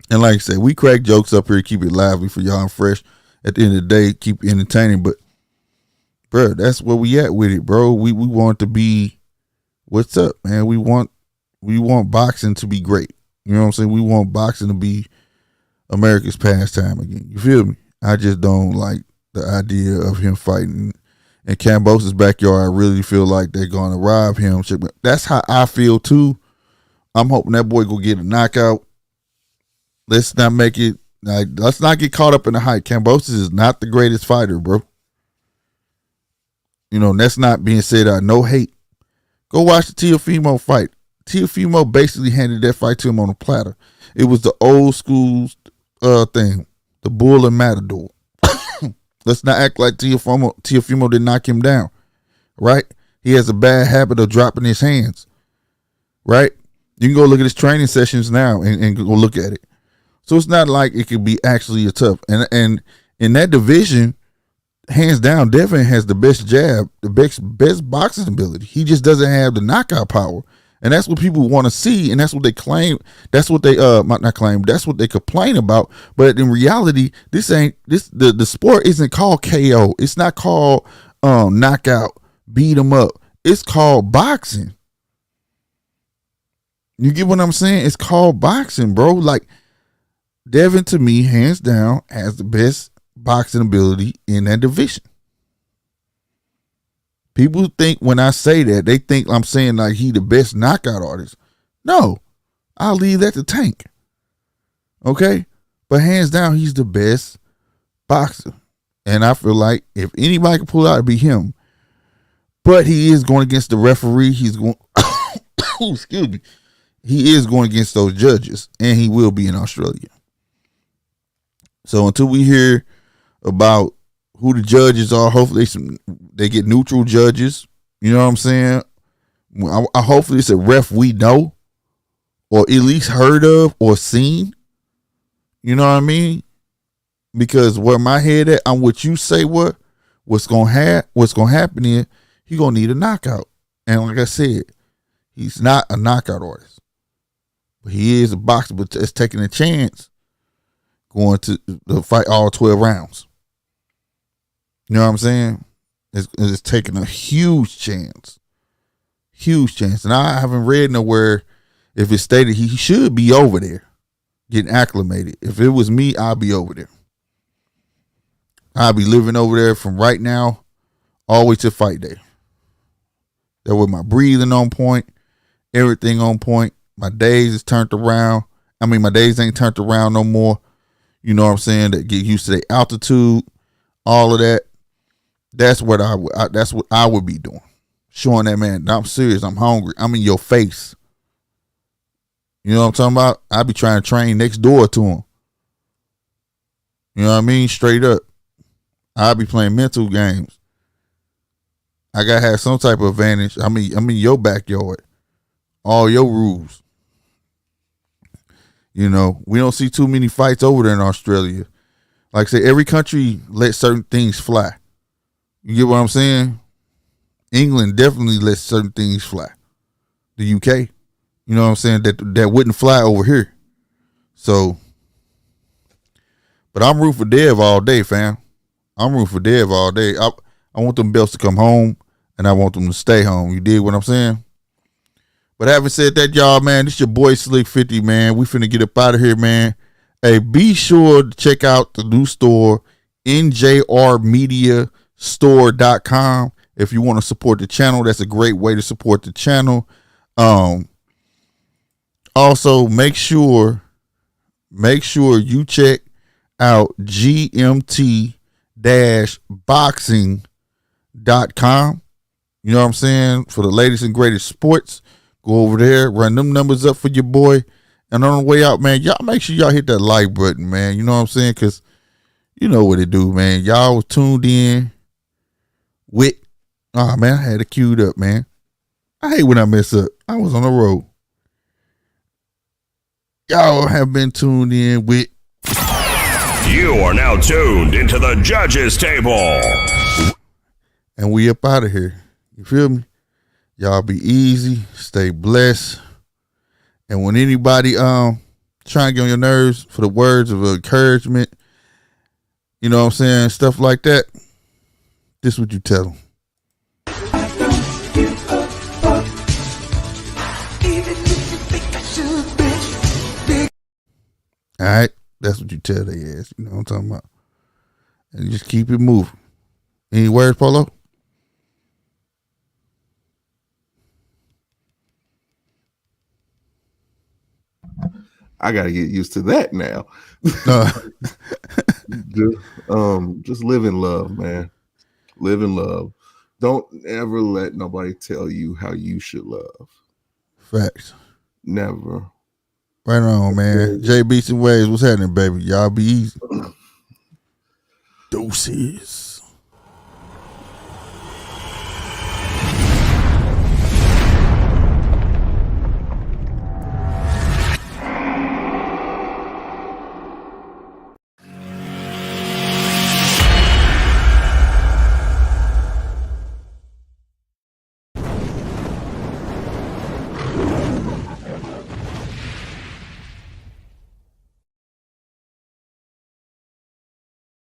And like I said, we crack jokes up here, keep it lively for y'all and fresh. At the end of the day, keep entertaining. But, bro, that's where we at with it, bro. We want to be, what's up, man? We want boxing to be great. You know what I'm saying? We want boxing to be America's pastime again. You feel me? I just don't like the idea of him fighting in Kambosos' backyard. I really feel like they're going to rob him. That's how I feel, too. I'm hoping that boy go get a knockout. Let's not make it, let's not get caught up in the hype. Kambosos is not the greatest fighter, bro. You know, that's not being said. No hate. Go watch the Teofimo fight. Teofimo basically handed that fight to him on a platter. It was the old school thing, the bull and matador. Let's not act like Teofimo did knock him down, right? He has a bad habit of dropping his hands, right? You can go look at his training sessions now and go look at it. So it's not like it could be actually a tough. And in that division, hands down, Devin has the best jab, the best boxing ability. He just doesn't have the knockout power. And that's what people want to see, and that's what they claim. That's what they not claim. That's what they complain about. But in reality, the sport isn't called KO. It's not called knockout, beat 'em up. It's called boxing. You get what I'm saying? It's called boxing, bro. Like, Devin, to me, hands down, has the best boxing ability in that division. People think when I say that, they think I'm saying like he the best knockout artist. No, I'll leave that to Tank. Okay? But hands down, he's the best boxer. And I feel like if anybody can pull out, it'd be him. But he is going against the referee. He's going, excuse me. He is going against those judges, and he will be in Australia. So until we hear about who the judges are, hopefully they get neutral judges. You know what I'm saying? I hopefully it's a ref we know, or at least heard of or seen. You know what I mean? Because where my head at, on what you say, what's gonna happen is he gonna need a knockout. And like I said, he's not a knockout artist, but he is a boxer. But it's taking a chance going to fight all 12 rounds. You know what I'm saying? It's taking a huge chance. Huge chance. And I haven't read nowhere if it stated he should be over there getting acclimated. If it was me, I'd be over there. I'd be living over there from right now all the way to fight day. That way my breathing on point, everything on point. My days is turned around. I mean, my days ain't turned around no more. You know what I'm saying? That get used to the altitude, all of that. That's what that's what I would be doing. Showing that man, I'm serious. I'm hungry. I'm in your face. You know what I'm talking about? I be trying to train next door to him. You know what I mean? Straight up. I be playing mental games. I gotta have some type of advantage. I'm in your backyard. All your rules. You know, we don't see too many fights over there in Australia. Like I said, every country lets certain things fly. You get what I'm saying? England definitely lets certain things fly. The UK, you know what I'm saying, that wouldn't fly over here. So, but I'm rooting for Dev all day, fam. I'm rooting for Dev all day. I want them belts to come home, and I want them to stay home. You dig what I'm saying? But having said that, y'all, man, this your boy Slick 50, man. We finna get up out of here, man. Hey, be sure to check out the new store, njrmediastore.com. If you want to support the channel, that's a great way to support the channel. Also, make sure you check out gmt-boxing.com. You know what I'm saying? For the latest and greatest sports. Go over there, run them numbers up for your boy. And on the way out, man, y'all make sure y'all hit that like button, man. You know what I'm saying? Because you know what it do, man. Y'all was tuned in with, oh, man, I had it queued up, man. I hate when I mess up. I was on the road. Y'all have been tuned in with. You are now tuned into the judges table. And we up out of here. You feel me? Y'all be easy, stay blessed. And when anybody trying to get on your nerves for the words of encouragement, you know what I'm saying, stuff like that, this is what you tell them. All right, that's what you tell their ass. You know what I'm talking about. And just keep it moving. Any words, Polo? I gotta get used to that now. Just live in love, man. Live in love. Don't ever let nobody tell you how you should love. Facts. Never. Right on, man. J Beats and Waves, what's happening, baby? Y'all be easy. Doses.